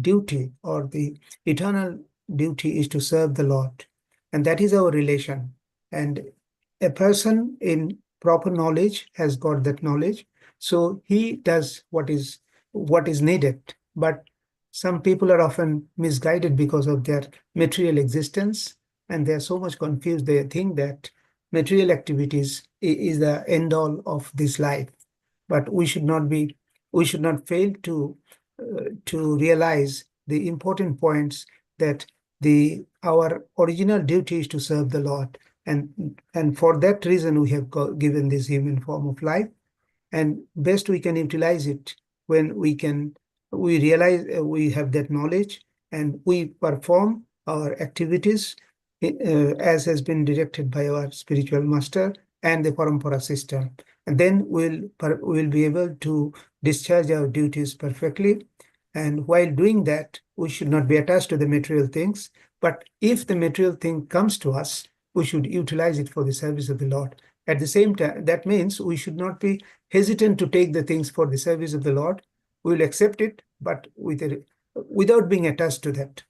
duty or the eternal duty is to serve the Lord. And that is our relation. And a person in proper knowledge has got that knowledge. So he does what is needed. But some people are often misguided because of their material existence, and they are so much confused. They think that material activities is the end all of this life. But we should not fail to realize the important points, that our original duty is to serve the Lord, and for that reason we have given this human form of life, and best we can utilize it when we realize we have that knowledge, and we perform our activities as has been directed by our spiritual master and the parampara system, and then we'll be able to discharge our duties perfectly. And while doing that, we should not be attached to the material things, but if the material thing comes to us, we should utilize it for the service of the Lord. At the same time, that means we should not be hesitant to take the things for the service of the Lord. We will accept it, but without being attached to that.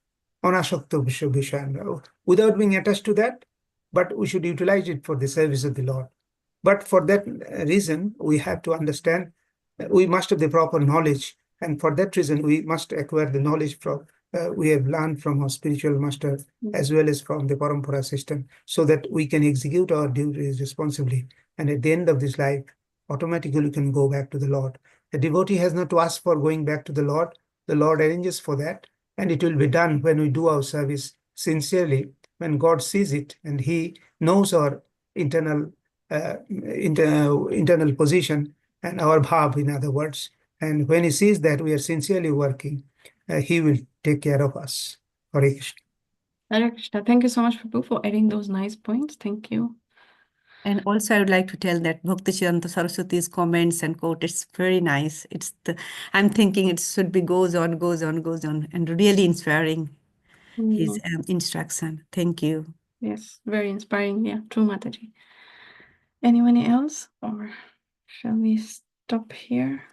Anashakta Vishwabhishan. Without being attached to that, but we should utilize it for the service of the Lord. But for that reason, we have to understand, we must have the proper knowledge. And for that reason, we must acquire the knowledge we have learned from our spiritual master, as well as from the parampara system, so that we can execute our duties responsibly. And at the end of this life, automatically we can go back to the Lord. The devotee has not to ask for going back to the Lord. The Lord arranges for that, and it will be done when we do our service sincerely, when God sees it and he knows our internal position and our bhav, in other words. And when he sees that we are sincerely working, he will take care of us. Hare Krishna. Hare Krishna. Thank you so much, Prabhu, for adding those nice points. Thank you. And also, I would like to tell that Bhakti-Siddhanta Saraswati's comments and quote, it's very nice. I'm thinking it should be goes on, and really inspiring, his instruction. Thank you. Yes, very inspiring. Yeah, true, Mataji. Anyone else, or shall we stop here?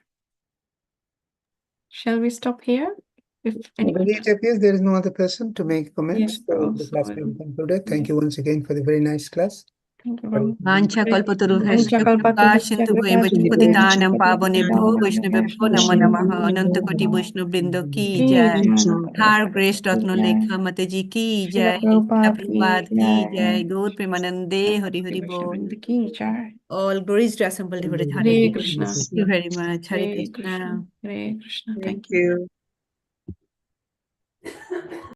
Shall we stop here? If anyone It appears there is no other person to make comments. Yes, So the also class will. will be concluded. Thank you once again for the very nice class. Thank you very much. Vancha kalpatarubhyascha Vancha kripa kalpatarubhyascha sindhu kripa bhayavach sindhu patitanam bhayavach pavanebhyo patitanam vaishnavebhyo namo pavanebhyo namaha namo ananta namaha. koti vaishnav brindo ki Ki jai. jai. Har Grace Ratnalekha Mataji ki Srila jai. Prabhupada Prabhupada ki ki jai. jai. Gaur Premanande Hari Hari Bol. Vaishnavrinda ki jai. All glories to assembled devotees. Hare Krishna. Thank you very much. Hare Hare Krishna. Krishna. Hare Krishna. Thank Thank you. you.